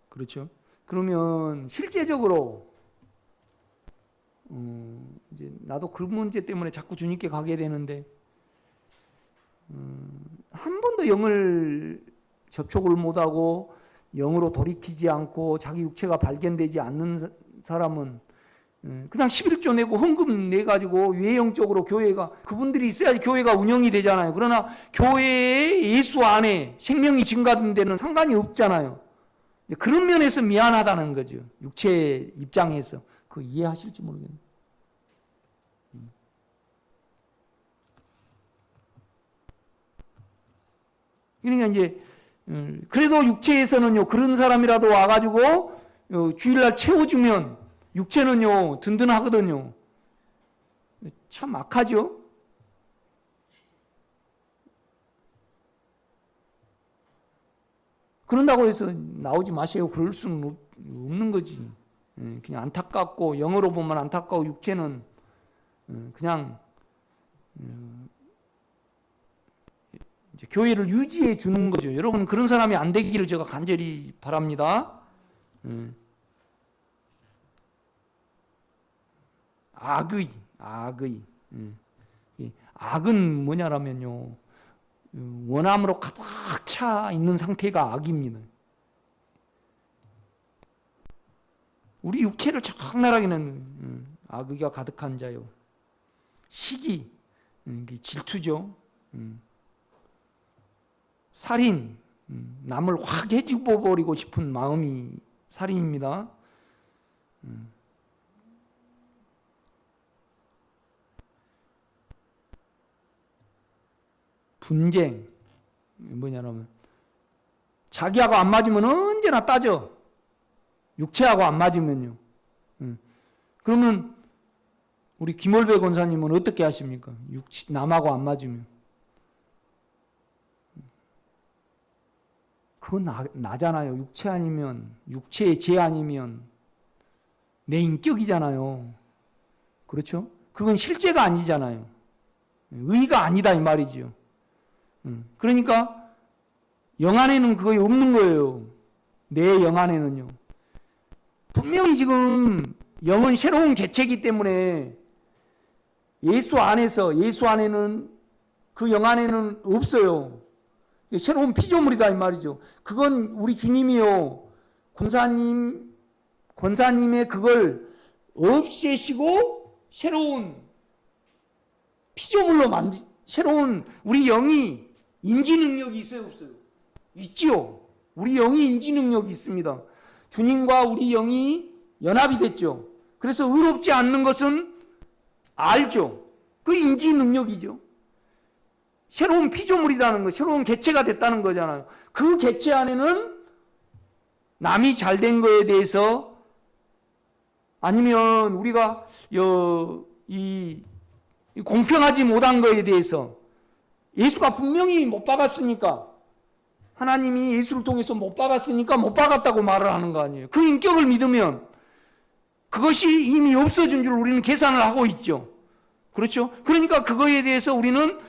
그렇죠? 그러면 실제적으로 이제 나도 그 문제 때문에 자꾸 주님께 가게 되는데 한 번도 영을 접촉을 못하고 영으로 돌이키지 않고 자기 육체가 발견되지 않는 사람은 그냥 11조 내고 헌금 내가지고 외형적으로 교회가 그분들이 있어야지 교회가 운영이 되잖아요. 그러나 교회의 예수 안에 생명이 증가된 데는 상관이 없잖아요. 그런 면에서 미안하다는 거죠. 육체 입장에서. 그거 이해하실지 모르겠네요. 그러니까 이제 그래도 육체에서는요, 그런 사람이라도 와가지고 주일날 채워주면 육체는요 든든하거든요. 참 악하죠. 그런다고 해서 나오지 마세요. 그럴 수는 없는 거지. 그냥 안타깝고 영어로 보면 안타까워. 육체는 그냥 이제 교회를 유지해 주는 거죠. 여러분 그런 사람이 안 되기를 제가 간절히 바랍니다. 악은 뭐냐라면요, 원함으로 가득 차 있는 상태가 악입니다. 우리 육체를 적나라하게는 악의가 가득한 자요. 시기, 질투죠. 살인, 남을 확 해집어 버리고 싶은 마음이 살인입니다. 분쟁, 뭐냐면 자기하고 안 맞으면 언제나 따져. 육체하고 안 맞으면요. 그러면 우리 김월배 권사님은 어떻게 하십니까? 남하고 안 맞으면. 그건 나잖아요. 육체 아니면, 육체의 죄 아니면 내 인격이잖아요. 그렇죠? 그건 실제가 아니잖아요. 의가 아니다 이 말이죠. 그러니까 영 안에는 그거 없는 거예요. 내 영 안에는요. 분명히 지금 영은 새로운 개체이기 때문에 예수 안에는 그 영 안에는 없어요. 새로운 피조물이다 이 말이죠. 그건 우리 주님이요, 권사님의 그걸 없애시고 새로운 피조물로 새로운 우리 영이 인지 능력이 있어요, 없어요? 있지요. 우리 영이 인지 능력이 있습니다. 주님과 우리 영이 연합이 됐죠. 그래서 의롭지 않는 것은 알죠. 그 인지 능력이죠. 새로운 피조물이라는 거, 새로운 개체가 됐다는 거잖아요. 그 개체 안에는 남이 잘된 거에 대해서, 아니면 우리가 공평하지 못한 거에 대해서, 예수가 분명히 못 박았으니까, 하나님이 예수를 통해서 못 박았으니까 못 박았다고 말을 하는 거 아니에요. 그 인격을 믿으면 그것이 이미 없어진 줄 우리는 계산을 하고 있죠. 그렇죠? 그러니까 그거에 대해서 우리는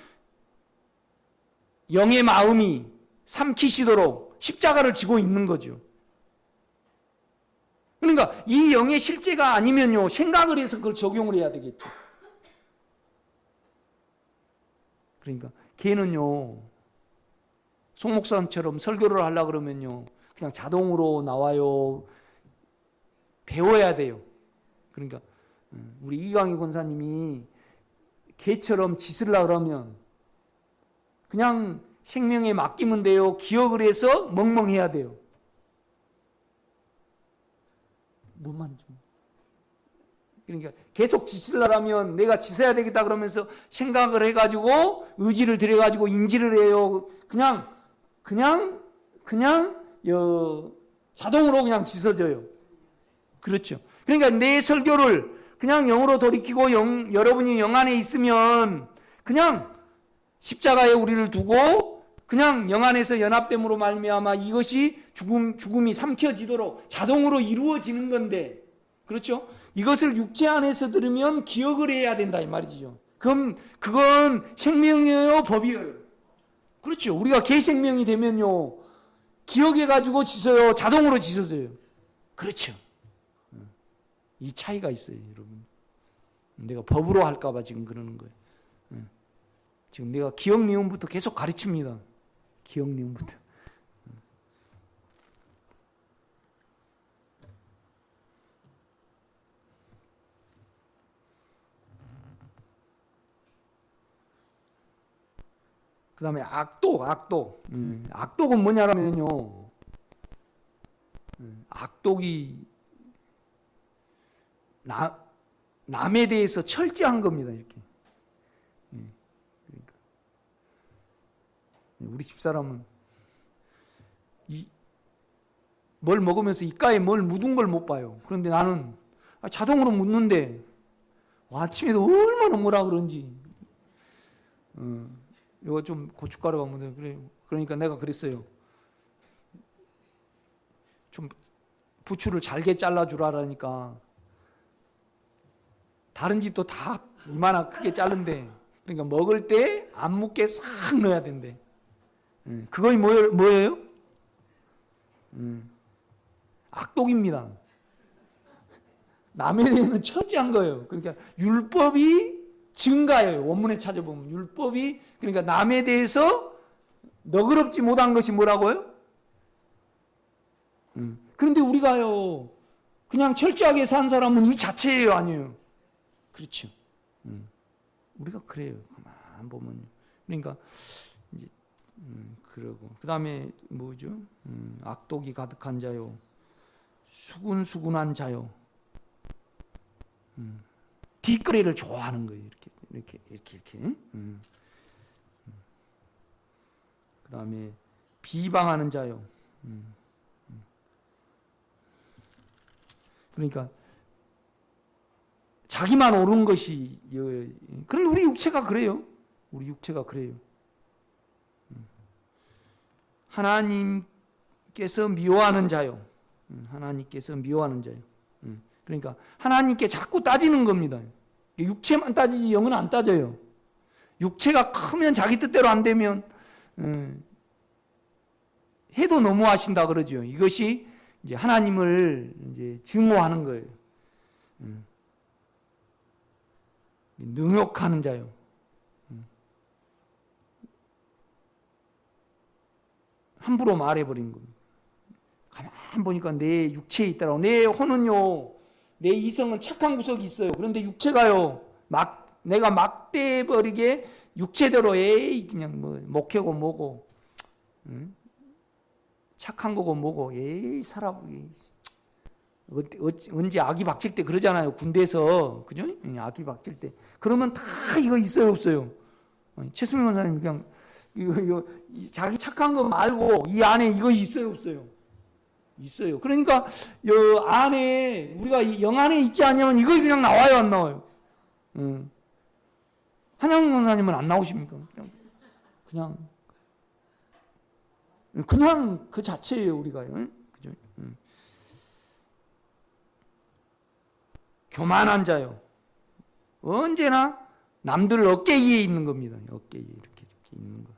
영의 마음이 삼키시도록 십자가를 지고 있는 거죠. 그러니까 이 영의 실제가 아니면요, 생각을 해서 그걸 적용을 해야 되겠죠. 그러니까 걔는요, 송 목사처럼 설교를 하려고 그러면요, 그냥 자동으로 나와요. 배워야 돼요. 그러니까 우리 이광희 권사님이 걔처럼 짓을 하려고 그러면 그냥 생명에 맡기면 돼요. 기억을 해서 멍멍해야 돼요. 뭐만 좀. 그러니까 계속 지시려면 내가 지셔야 되겠다 그러면서 생각을 해가지고 의지를 들여가지고 인지를 해요. 그냥 자동으로 그냥 지서져요. 그렇죠. 그러니까 내 설교를 그냥 영으로 돌이키고 여러분이 영 안에 있으면 그냥 십자가에 우리를 두고 그냥 영 안에서 연합됨으로 말미암아 이것이 죽음이 삼켜지도록 자동으로 이루어지는 건데, 그렇죠? 이것을 육체 안에서 들으면 기억을 해야 된다 이 말이죠. 그럼 그건 생명이에요, 법이에요? 그렇죠. 우리가 개생명이 되면요 기억해가지고 지서요, 자동으로 지서져요. 그렇죠. 이 차이가 있어요, 여러분. 내가 법으로 할까봐 지금 그러는 거예요. 지금 내가 기억 니은부터 계속 가르칩니다. 기억 니은부터. 그 다음에 악독. 악독은 뭐냐면요. 악독이 남에 대해서 철저한 겁니다. 이렇게. 그러니까 우리 집사람은 뭘 먹으면서 이가에 뭘 묻은 걸 못 봐요. 그런데 나는 자동으로 묻는데 아침에도 얼마나 뭐라 그런지. 이거 좀 고춧가루가 묻어요. 그래. 그러니까 내가 그랬어요. 좀 부추를 잘게 잘라주라니까. 다른 집도 다 이만한 크게 자른대. 그러니까 먹을 때 안 묻게 싹 넣어야 된대. 그거이 뭐예요? 악독입니다. 남에 대해서는 철저한 거예요. 그러니까 율법이 증가예요. 원문에 찾아보면 율법이, 그러니까 남에 대해서 너그럽지 못한 것이 뭐라고요? 그런데 우리가요 그냥 철저하게 산 사람은 이 자체예요, 아니에요? 그렇죠. 우리가 그래요. 가만 보면요. 그러니까 이제 그러고 그 다음에 뭐죠? 악독이 가득한 자요, 수군수군한 자요. 뒷거래를 좋아하는 거예요. 이렇게. 그 다음에 비방하는 자요. 그러니까 자기만 옳은 것이. 그런데 우리 육체가 그래요. 우리 육체가 그래요. 하나님께서 미워하는 자요. 하나님께서 미워하는 자요. 그러니까 하나님께 자꾸 따지는 겁니다. 육체만 따지지 영은 안 따져요. 육체가 크면 자기 뜻대로 안 되면 해도 너무하신다 그러죠. 이것이 이제 하나님을 이제 증오하는 거예요. 능욕하는 자요. 함부로 말해버린 겁니다. 가만 보니까 내 육체에 있더라고. 내 혼은요, 내 이성은 착한 구석이 있어요. 그런데 육체가요, 내가 막대버리게 육체대로 그냥 뭐 목회고 뭐고, 착한 거고 뭐고, 언제 아기 박칠 때 그러잖아요. 군대에서. 그죠? 아기 박칠 때. 그러면 다 이거 있어요, 없어요? 최수명 원사님 그냥 이거 자기 착한 거 말고 이 안에 이거 있어요, 없어요? 있어요. 그러니까 이 안에 우리가 영 안에 있지 않으면 이거 그냥 나와요, 안 나와요? 한양민 원사님은 안 나오십니까? 그냥 그 자체예요, 우리가요. 그죠? 교만한 자요. 언제나 남들 어깨 위에 있는 겁니다. 어깨 위에 이렇게 있는 거.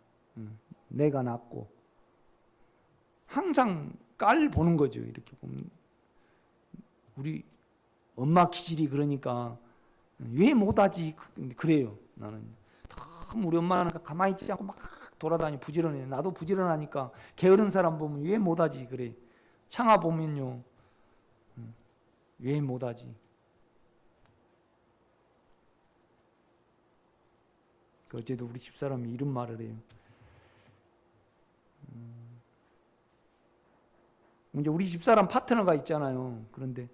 내가 낫고 항상 깔 보는 거죠. 이렇게 보면 우리 엄마 기질이 그러니까 왜 못하지 그래요. 나는 너무 우리 엄마는 가만히 있지 않고 막 돌아다니 부지런해. 나도 부지런하니까 게으른 사람 보면 왜 못하지 그래. 창아 보면요, 왜 못하지. 어제도 우리 집사람이 이런 말을 해요. 이제 우리 집사람 파트너가 있잖아요. 그런데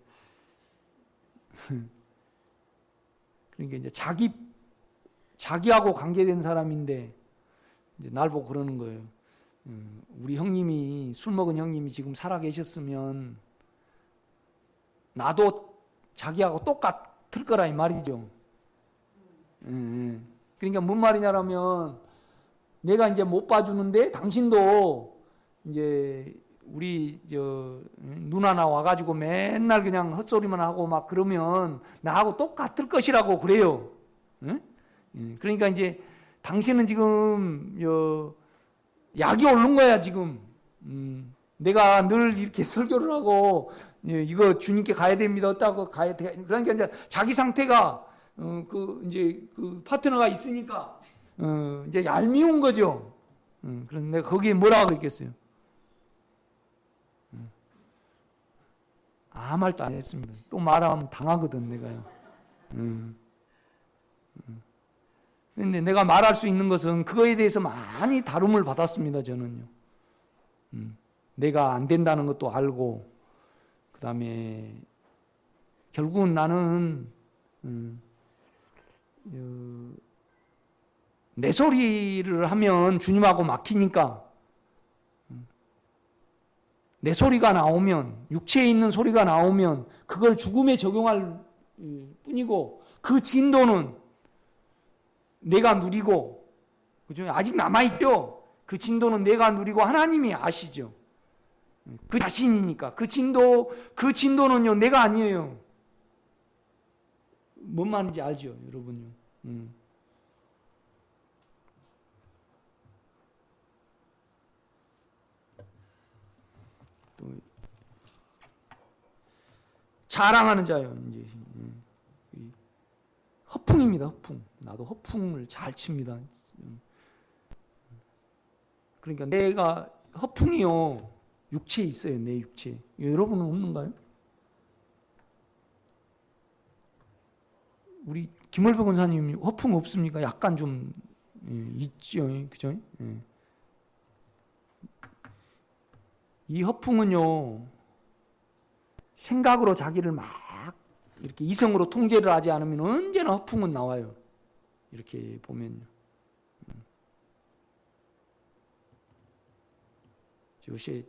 그러니까 이제 자기하고 관계된 사람인데 이제 날 보고 그러는 거예요. 우리 형님이, 술 먹은 형님이 지금 살아 계셨으면 나도 자기하고 똑같을 거라 이 말이죠. 그러니까 뭔 말이냐면 내가 이제 못 봐주는데 당신도 이제 우리 누나나 와가지고 맨날 그냥 헛소리만 하고 막 그러면 나하고 똑같을 것이라고 그래요. 그러니까 이제 당신은 지금 약이 오른 거야 지금. 내가 늘 이렇게 설교를 하고 이거 주님께 가야 됩니다. 어따고 가야 돼. 그러니까 이제 자기 상태가 이제 그 파트너가 있으니까 이제 얄미운 거죠. 그런데 내가 거기에 뭐라고 그랬겠어요? 아무 말도 안 했습니다. 또 말하면 당하거든 내가요. 그런데 내가 말할 수 있는 것은 그거에 대해서 많이 다룸을 받았습니다. 저는요. 내가 안 된다는 것도 알고, 그 다음에 결국은 나는 내 소리를 하면 주님하고 막히니까 내 소리가 나오면, 육체에 있는 소리가 나오면 그걸 죽음에 적용할 뿐이고, 그 진도는 내가 누리고, 그죠? 아직 남아있죠? 그 진도는 내가 누리고 하나님이 아시죠? 그 자신이니까. 그 진도는요, 내가 아니에요. 뭔 말인지 알죠, 여러분요? 또 자랑하는 자요, 이제. 허풍입니다, 허풍. 나도 허풍을 잘 칩니다. 그러니까 내가 허풍이요, 육체에 있어요, 내 육체. 여러분은 없는가요? 우리 김월배 권사님 허풍 없습니까? 약간 좀 있죠, 그죠? 이 허풍은요, 생각으로 자기를 막 이렇게 이성으로 통제를 하지 않으면 언제나 허풍은 나와요. 이렇게 보면요. 요새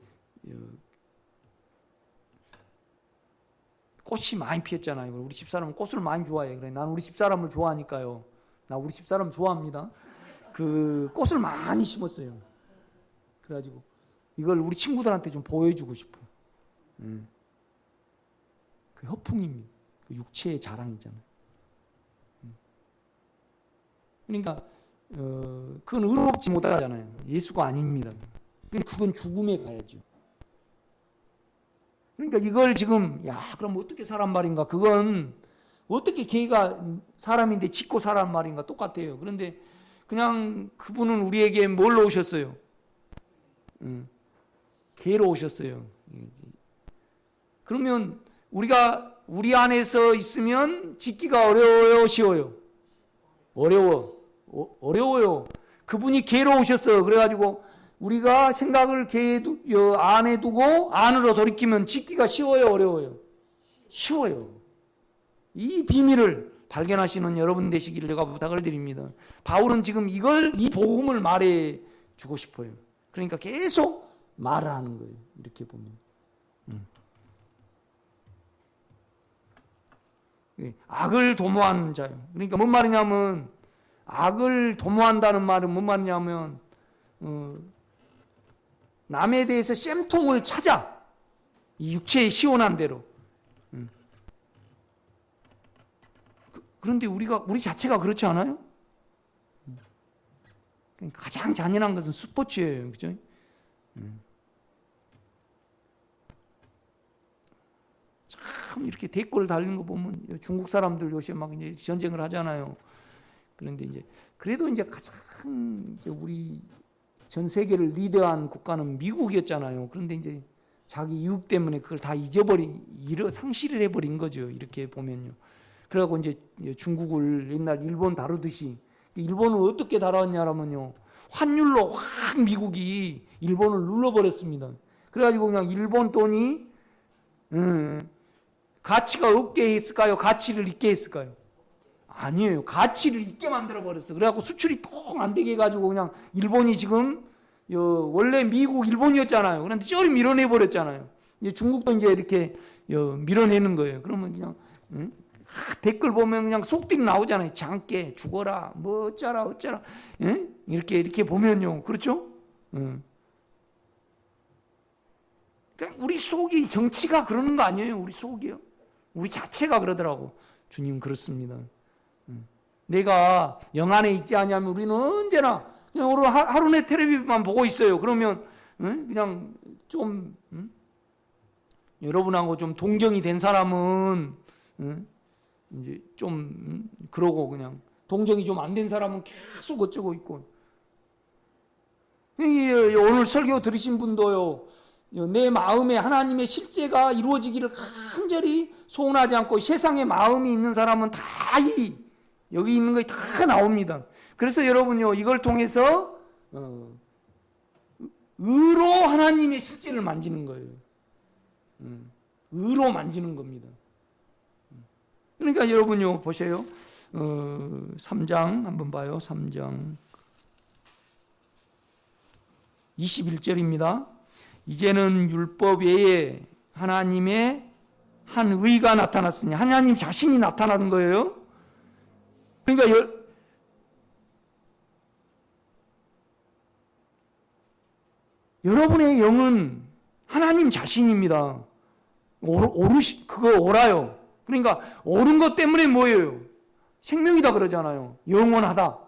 꽃이 많이 피었잖아요. 우리 집사람은 꽃을 많이 좋아해요. 그래, 난 우리 집사람을 좋아하니까요. 나 우리 집사람 좋아합니다. 그 꽃을 많이 심었어요. 그래가지고 이걸 우리 친구들한테 좀 보여주고 싶어. 그 허풍입니다. 그 육체의 자랑이잖아요. 그러니까 그건 의롭지 못하잖아요. 예수가 아닙니다. 그건 죽음에 가야죠. 그러니까 이걸 지금 그럼 어떻게 사란 말인가? 그건 어떻게 걔가 사람인데 짓고 사란 말인가? 똑같아요. 그런데 그냥 그분은 우리에게 뭘로 오셨어요? 개로 오셨어요. 그러면 우리가 우리 안에서 있으면 짓기가 어려워요, 쉬워요? 어려워요. 그분이 개로 오셨어요. 그래가지고 우리가 생각을 개 안에 두고 안으로 돌이키면 짓기가 쉬워요, 어려워요? 쉬워요. 이 비밀을 발견하시는 여러분 되시기를 제가 부탁을 드립니다. 바울은 지금 이 복음을 말해 주고 싶어요. 그러니까 계속 말을 하는 거예요. 이렇게 보면. 악을 도모하는 자요. 그러니까 뭔 말이냐면, 악을 도모한다는 말은 뭔 말이냐면, 남에 대해서 쌤통을 찾아. 이 육체의 시원한 대로. 그런데 우리 자체가 그렇지 않아요? 가장 잔인한 것은 스포츠예요. 그죠? 참 이렇게 댓글 달리는 거 보면 중국 사람들 요새 막 이제 전쟁을 하잖아요. 그런데 이제 그래도 이제 가장 이제 우리 전 세계를 리드한 국가는 미국이었잖아요. 그런데 이제 자기 유혹 때문에 그걸 다 상실을 해버린 거죠. 이렇게 보면요. 그래갖고 이제 중국을 옛날 일본 다루듯이, 일본을 어떻게 다뤘냐면요, 환율로 확 미국이 일본을 눌러버렸습니다. 그래가지고 그냥 일본 돈이 가치가 없게 했을까요? 가치를 있게 했을까요? 아니에요. 가치를 있게 만들어 버렸어. 그래갖고 수출이 통 안 되게 해가지고 그냥 일본이 지금 원래 미국, 일본이었잖아요. 그런데 쩔이 밀어내 버렸잖아요. 이제 중국도 이제 이렇게 밀어내는 거예요. 그러면 그냥 댓글 보면 그냥 속들이 나오잖아요. 장깨 죽어라, 뭐 어쩌라, 이렇게 보면요, 그렇죠? 그러니까 우리 속이 정치가 그러는 거 아니에요? 우리 속이요. 우리 자체가 그러더라고. 주님 그렇습니다. 내가 영 안에 있지 않냐면 우리는 언제나 그냥 오늘 하루 내 텔레비만 보고 있어요. 그러면 그냥 좀 여러분하고 좀 동정이 된 사람은 이제 좀 그러고, 그냥 동정이 좀 안 된 사람은 계속 어쩌고 있고. 오늘 설교 들으신 분도요, 내 마음에 하나님의 실제가 이루어지기를 간절히 소원하지 않고 세상에 마음이 있는 사람은 다 여기 있는 것이 다 나옵니다. 그래서 여러분요, 이걸 통해서 의로 하나님의 실제를 만지는 거예요. 의로 만지는 겁니다. 그러니까 여러분요, 보세요. 3장 한번 봐요. 3장 21절입니다. 이제는 율법 외에 하나님의 한 의가 나타났으니, 하나님 자신이 나타나는 거예요. 그러니까 여러분의 영은 하나님 자신입니다. 그거 옳아요. 그러니까 옳은 것 때문에 뭐예요? 생명이다 그러잖아요. 영원하다.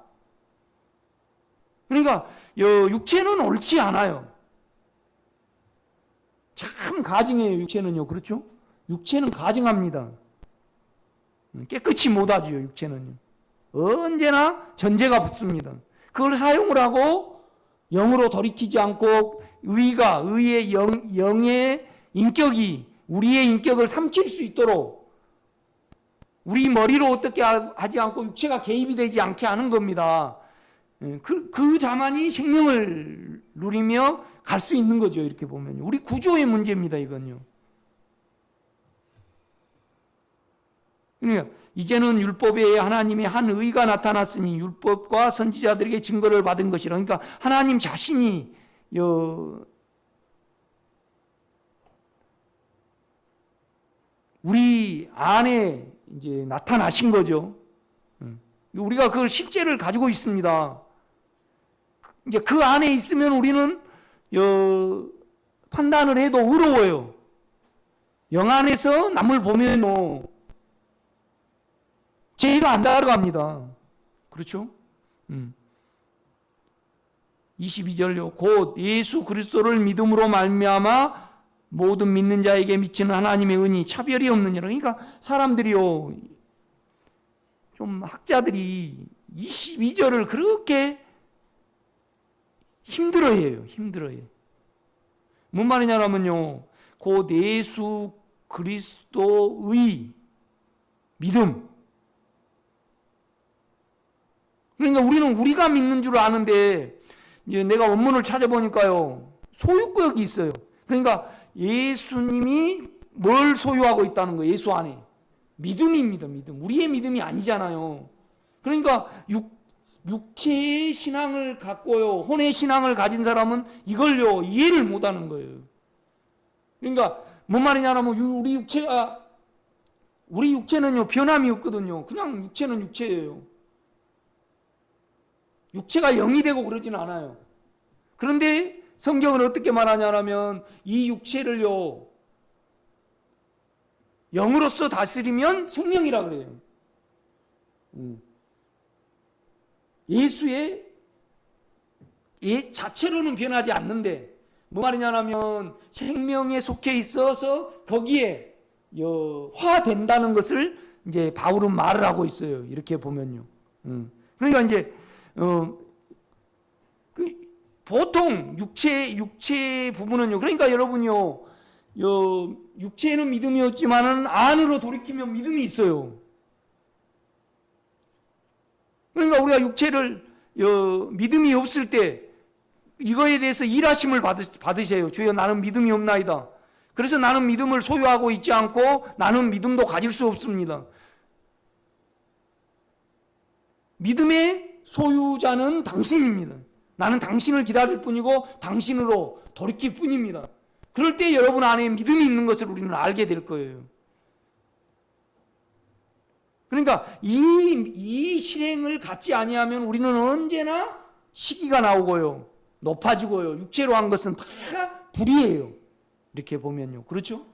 그러니까 육체는 옳지 않아요. 참 가증해요, 육체는요. 그렇죠? 육체는 가증합니다. 깨끗이 못하지요, 육체는요. 언제나 전제가 붙습니다. 그걸 사용을 하고 영으로 돌이키지 않고 의의 영의 인격이 우리의 인격을 삼킬 수 있도록 우리 머리로 어떻게 하지 않고 육체가 개입이 되지 않게 하는 겁니다. 그 자만이 생명을 누리며 갈 수 있는 거죠. 이렇게 보면 우리 구조의 문제입니다. 이건요. 그러니까 이제는 율법에 하나님의 한 의가 나타났으니 율법과 선지자들에게 증거를 받은 것이라. 그러니까 하나님 자신이 우리 안에 이제 나타나신 거죠. 우리가 그걸 실제를 가지고 있습니다. 이제 그 안에 있으면 우리는 판단을 해도 의로워요. 영 안에서 남을 보면 죄가 안 따라갑니다. 그렇죠? 22절요. 곧 예수 그리스도를 믿음으로 말미암아 모든 믿는 자에게 미치는 하나님의 은이 차별이 없느니라. 그러니까 사람들이요, 좀 학자들이 22절을 그렇게 힘들어해요. 뭔 말이냐면요, 곧 예수 그리스도의 믿음. 그러니까 우리는 우리가 믿는 줄 아는데, 내가 원문을 찾아보니까요, 소유격이 있어요. 그러니까 예수님이 뭘 소유하고 있다는 거예요, 예수 안에. 믿음입니다, 믿음. 우리의 믿음이 아니잖아요. 그러니까 육체의 신앙을 갖고요, 혼의 신앙을 가진 사람은 이걸요, 이해를 못 하는 거예요. 그러니까, 뭔 말이냐면, 우리 육체는요, 변함이 없거든요. 그냥 육체는 육체예요. 육체가 영이 되고 그러지는 않아요. 그런데 성경은 어떻게 말하냐면 이 육체를요, 영으로서 다스리면 생명이라 그래요. 예수의 자체로는 변하지 않는데, 뭐 말이냐면 생명에 속해 있어서 거기에 화된다는 것을 이제 바울은 말을 하고 있어요. 이렇게 보면요. 그러니까 이제 보통 육체 부분은요. 그러니까 여러분요, 육체에는 믿음이 없지만은 안으로 돌이키면 믿음이 있어요. 그러니까 우리가 육체를 믿음이 없을 때 이거에 대해서 일하심을 받으세요. 주여 나는 믿음이 없나이다. 그래서 나는 믿음을 소유하고 있지 않고 나는 믿음도 가질 수 없습니다. 믿음의 소유자는 당신입니다. 나는 당신을 기다릴 뿐이고 당신으로 돌이킬 뿐입니다. 그럴 때 여러분 안에 믿음이 있는 것을 우리는 알게 될 거예요. 그러니까 이 실행을 갖지 아니하면 우리는 언제나 시기가 나오고요, 높아지고요, 육체로 한 것은 다 불이에요. 이렇게 보면요, 그렇죠?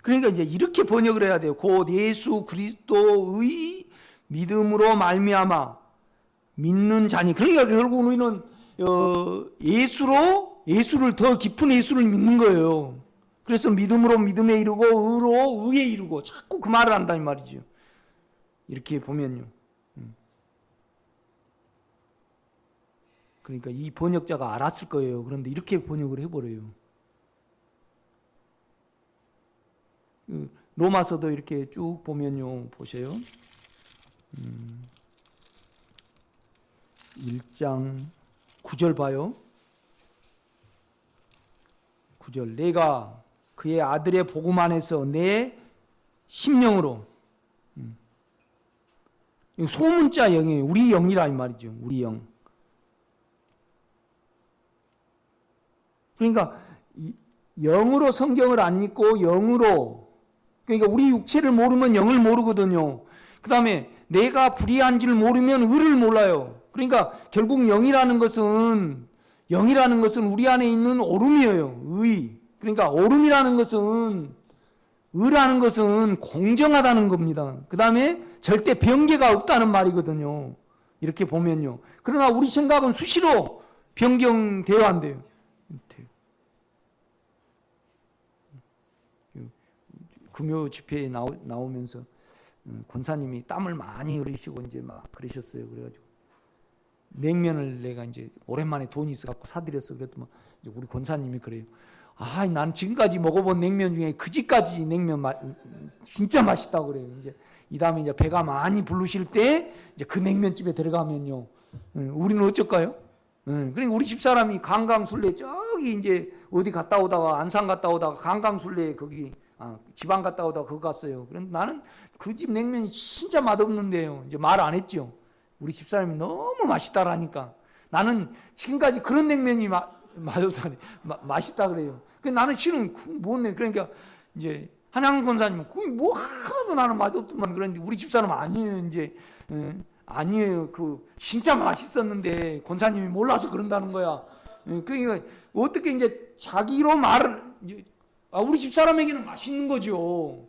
그러니까 이제 이렇게 번역을 해야 돼요. 곧 예수 그리스도의 믿음으로 말미암아 믿는 자니. 그러니까 결국 우리는 예수를 더 깊은 예수를 믿는 거예요. 그래서 믿음으로 믿음에 이르고 의로 의에 이르고 자꾸 그 말을 한다 이 말이죠. 이렇게 보면요. 그러니까 이 번역자가 알았을 거예요. 그런데 이렇게 번역을 해버려요. 로마서도 이렇게 쭉 보면요, 보세요. 1장 9절 봐요. 9절, 내가 그의 아들의 복음 안에서 내 심령으로, 소문자 영이에요. 우리 영이라 이 말이죠. 우리 영. 그러니까 영으로 성경을 안 읽고 영으로, 그러니까 우리 육체를 모르면 영을 모르거든요. 그 다음에 내가 불의한지를 모르면 의를 몰라요. 그러니까 결국 영이라는 것은 우리 안에 있는 오름이에요. 의. 그러니까 오름이라는 것은, 의라는 것은 공정하다는 겁니다. 그 다음에 절대 변개가 없다는 말이거든요. 이렇게 보면요. 그러나 우리 생각은 수시로 변경되어 안 돼요. 금요 집회에 나오면서 권사님이 땀을 많이 흘리시고 이제 막 그러셨어요. 그래가지고 냉면을 내가 이제 오랜만에 돈이 있어갖고 사드렸어. 그랬더니 우리 권사님이 그래요. 아, 난 지금까지 먹어본 냉면 중에 그 집까지 냉면 진짜 맛있다고 그래요. 이제 이 다음에 이제 배가 많이 부르실 때 이제 그 냉면집에 들어가면요, 우리는 어쩔까요? 그러니까 우리 집사람이 강강술래 저기 이제 어디 갔다 오다가 안산 갔다 오다가 강강술래 거기 지방 갔다 오다가 그거 갔어요. 그런데 나는 그 집 냉면이 진짜 맛없는데요. 이제 말 안 했죠. 우리 집사람이 너무 맛있다라니까. 나는 지금까지 그런 냉면이 맛없다, 맛있다 그래요. 그 나는 싫은 뭔데? 그러니까 이제 한양 권사님은 그게 뭐 하나도 나는 맛없더만 그런데 우리 집사람 아니에요. 이제 아니에요. 그 진짜 맛있었는데 권사님이 몰라서 그런다는 거야. 그러니까 어떻게 이제 자기로 말을, 우리 집사람에게는 맛있는 거죠.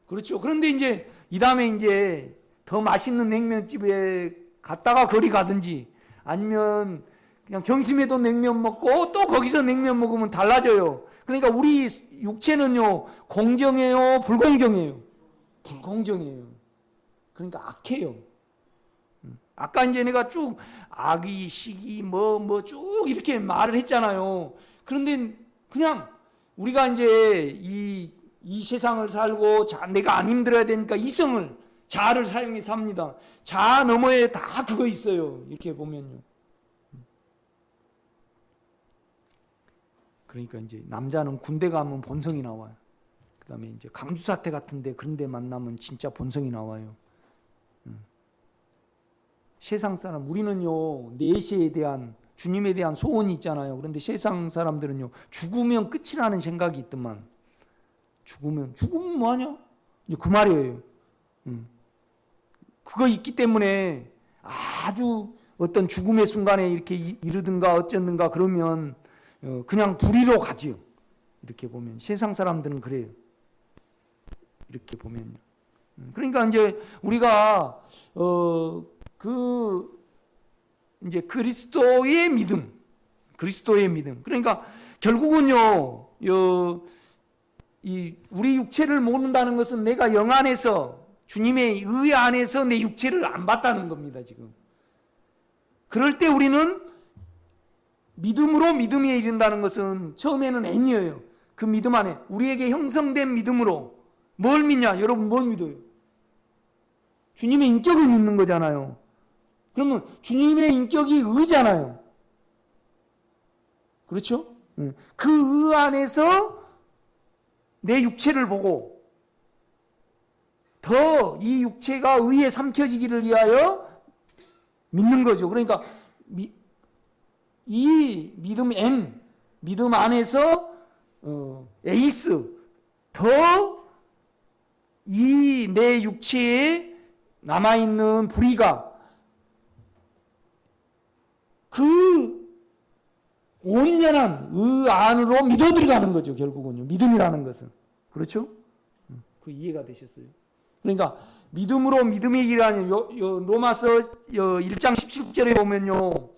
그렇죠. 그런데 이제 이 다음에 이제 더 맛있는 냉면집에 갔다가 거리 가든지 아니면 그냥 점심에도 냉면 먹고 또 거기서 냉면 먹으면 달라져요. 그러니까 우리 육체는요, 공정해요, 불공정해요? 불공정해요. 그러니까 악해요. 아까 이제 내가 쭉 악의, 시기, 쭉 이렇게 말을 했잖아요. 그런데 그냥 우리가 이제 이 세상을 살고 내가 안 힘들어야 되니까 이성을, 자아를 사용해서 삽니다. 자아 너머에 다 그거 있어요. 이렇게 보면요. 그러니까 이제 남자는 군대 가면 본성이 나와요. 그 다음에 이제 강주사태 같은데 그런 데 만나면 진짜 본성이 나와요. 세상 사람, 우리는요, 내세에 대한, 주님에 대한 소원이 있잖아요. 그런데 세상 사람들은요, 죽으면 끝이라는 생각이 있더만. 죽으면 뭐하냐? 이제 그 말이에요. 그거 있기 때문에 아주 어떤 죽음의 순간에 이렇게 이르든가 어쩌든가 그러면 그냥 불의로 가지요. 이렇게 보면 세상 사람들은 그래요. 이렇게 보면요. 그러니까 이제 우리가 이제 그리스도의 믿음. 그러니까 결국은요, 우리 육체를 모른다는 것은 내가 영 안에서, 주님의 의 안에서 내 육체를 안 봤다는 겁니다, 지금. 그럴 때 우리는 믿음으로 믿음에 이른다는 것은 처음에는 N이에요. 그 믿음 안에 우리에게 형성된 믿음으로 뭘 믿냐? 여러분 뭘 믿어요? 주님의 인격을 믿는 거잖아요. 그러면 주님의 인격이 의잖아요. 그렇죠? 그 의 안에서 내 육체를 보고 더 이 육체가 의에 삼켜지기를 위하여 믿는 거죠. 그러니까 이 믿음 N, 믿음 안에서 에이스, 더 이 내 육체에 남아있는 불의가 그 온전한 의 안으로 믿어 들어가는 거죠. 결국은요. 믿음이라는 것은. 그렇죠? 그 이해가 되셨어요? 그러니까 믿음으로 믿음의 길이라는 로마서 1장 17절에 보면요.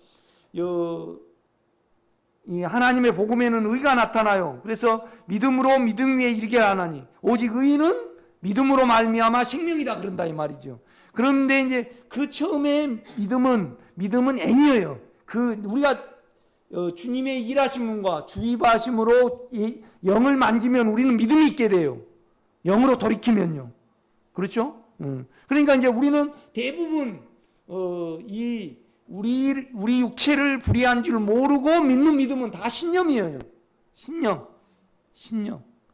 이 하나님의 복음에는 의가 나타나요. 그래서 믿음으로 믿음 위에 이르게 하나니 오직 의인은 믿음으로 말미암아 생명이다 그런다 이 말이죠. 그런데 이제 그 처음에 믿음은 N이에요. 그 우리가 주님의 일하심과 주입하심으로 영을 만지면 우리는 믿음이 있게 돼요. 영으로 돌이키면요. 그렇죠? 그러니까 이제 우리는 대부분 이 우리 육체를 불의한 줄 모르고 믿는 믿음은 다 신념이에요. 신념.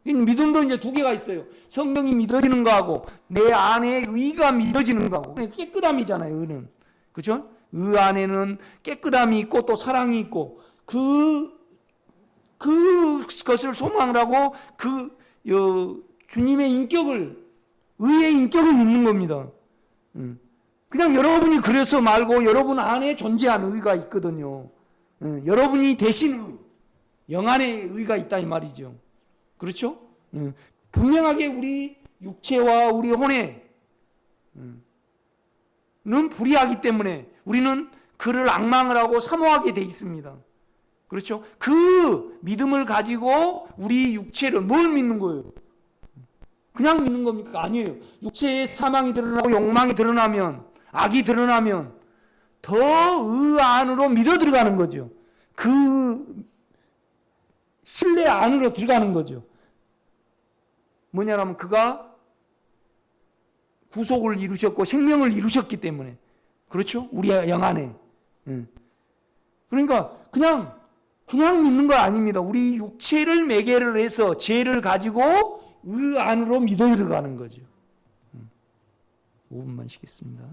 믿음도 이제 두 개가 있어요. 성령이 믿어지는 거하고 내 안에 의가 믿어지는 거하고. 깨끗함이잖아요. 의는. 그렇죠? 의 안에는 깨끗함이 있고 또 사랑이 있고 그것을 소망을 하고 주님의 인격을 의의 인격을 믿는 겁니다. 그냥 여러분이 그래서 말고 여러분 안에 존재하는 의가 있거든요. 여러분이 대신 영 안에 의가 있다 이 말이죠. 그렇죠? 분명하게 우리 육체와 우리 혼에는 불의하기 때문에 우리는 그를 앙망을 하고 사모하게 돼 있습니다. 그렇죠? 그 믿음을 가지고 우리 육체를 뭘 믿는 거예요? 그냥 믿는 겁니까? 아니에요. 육체의 사망이 드러나고 욕망이 드러나면 악이 드러나면 더 의 안으로 밀어 들어가는 거죠. 그 신뢰 안으로 들어가는 거죠. 뭐냐면 그가 구속을 이루셨고 생명을 이루셨기 때문에. 그렇죠? 우리 영 안에. 그러니까 그냥 믿는 거 아닙니다. 우리 육체를 매개를 해서 죄를 가지고 의 안으로 믿어 들어가는 거죠. 5분만 쉬겠습니다.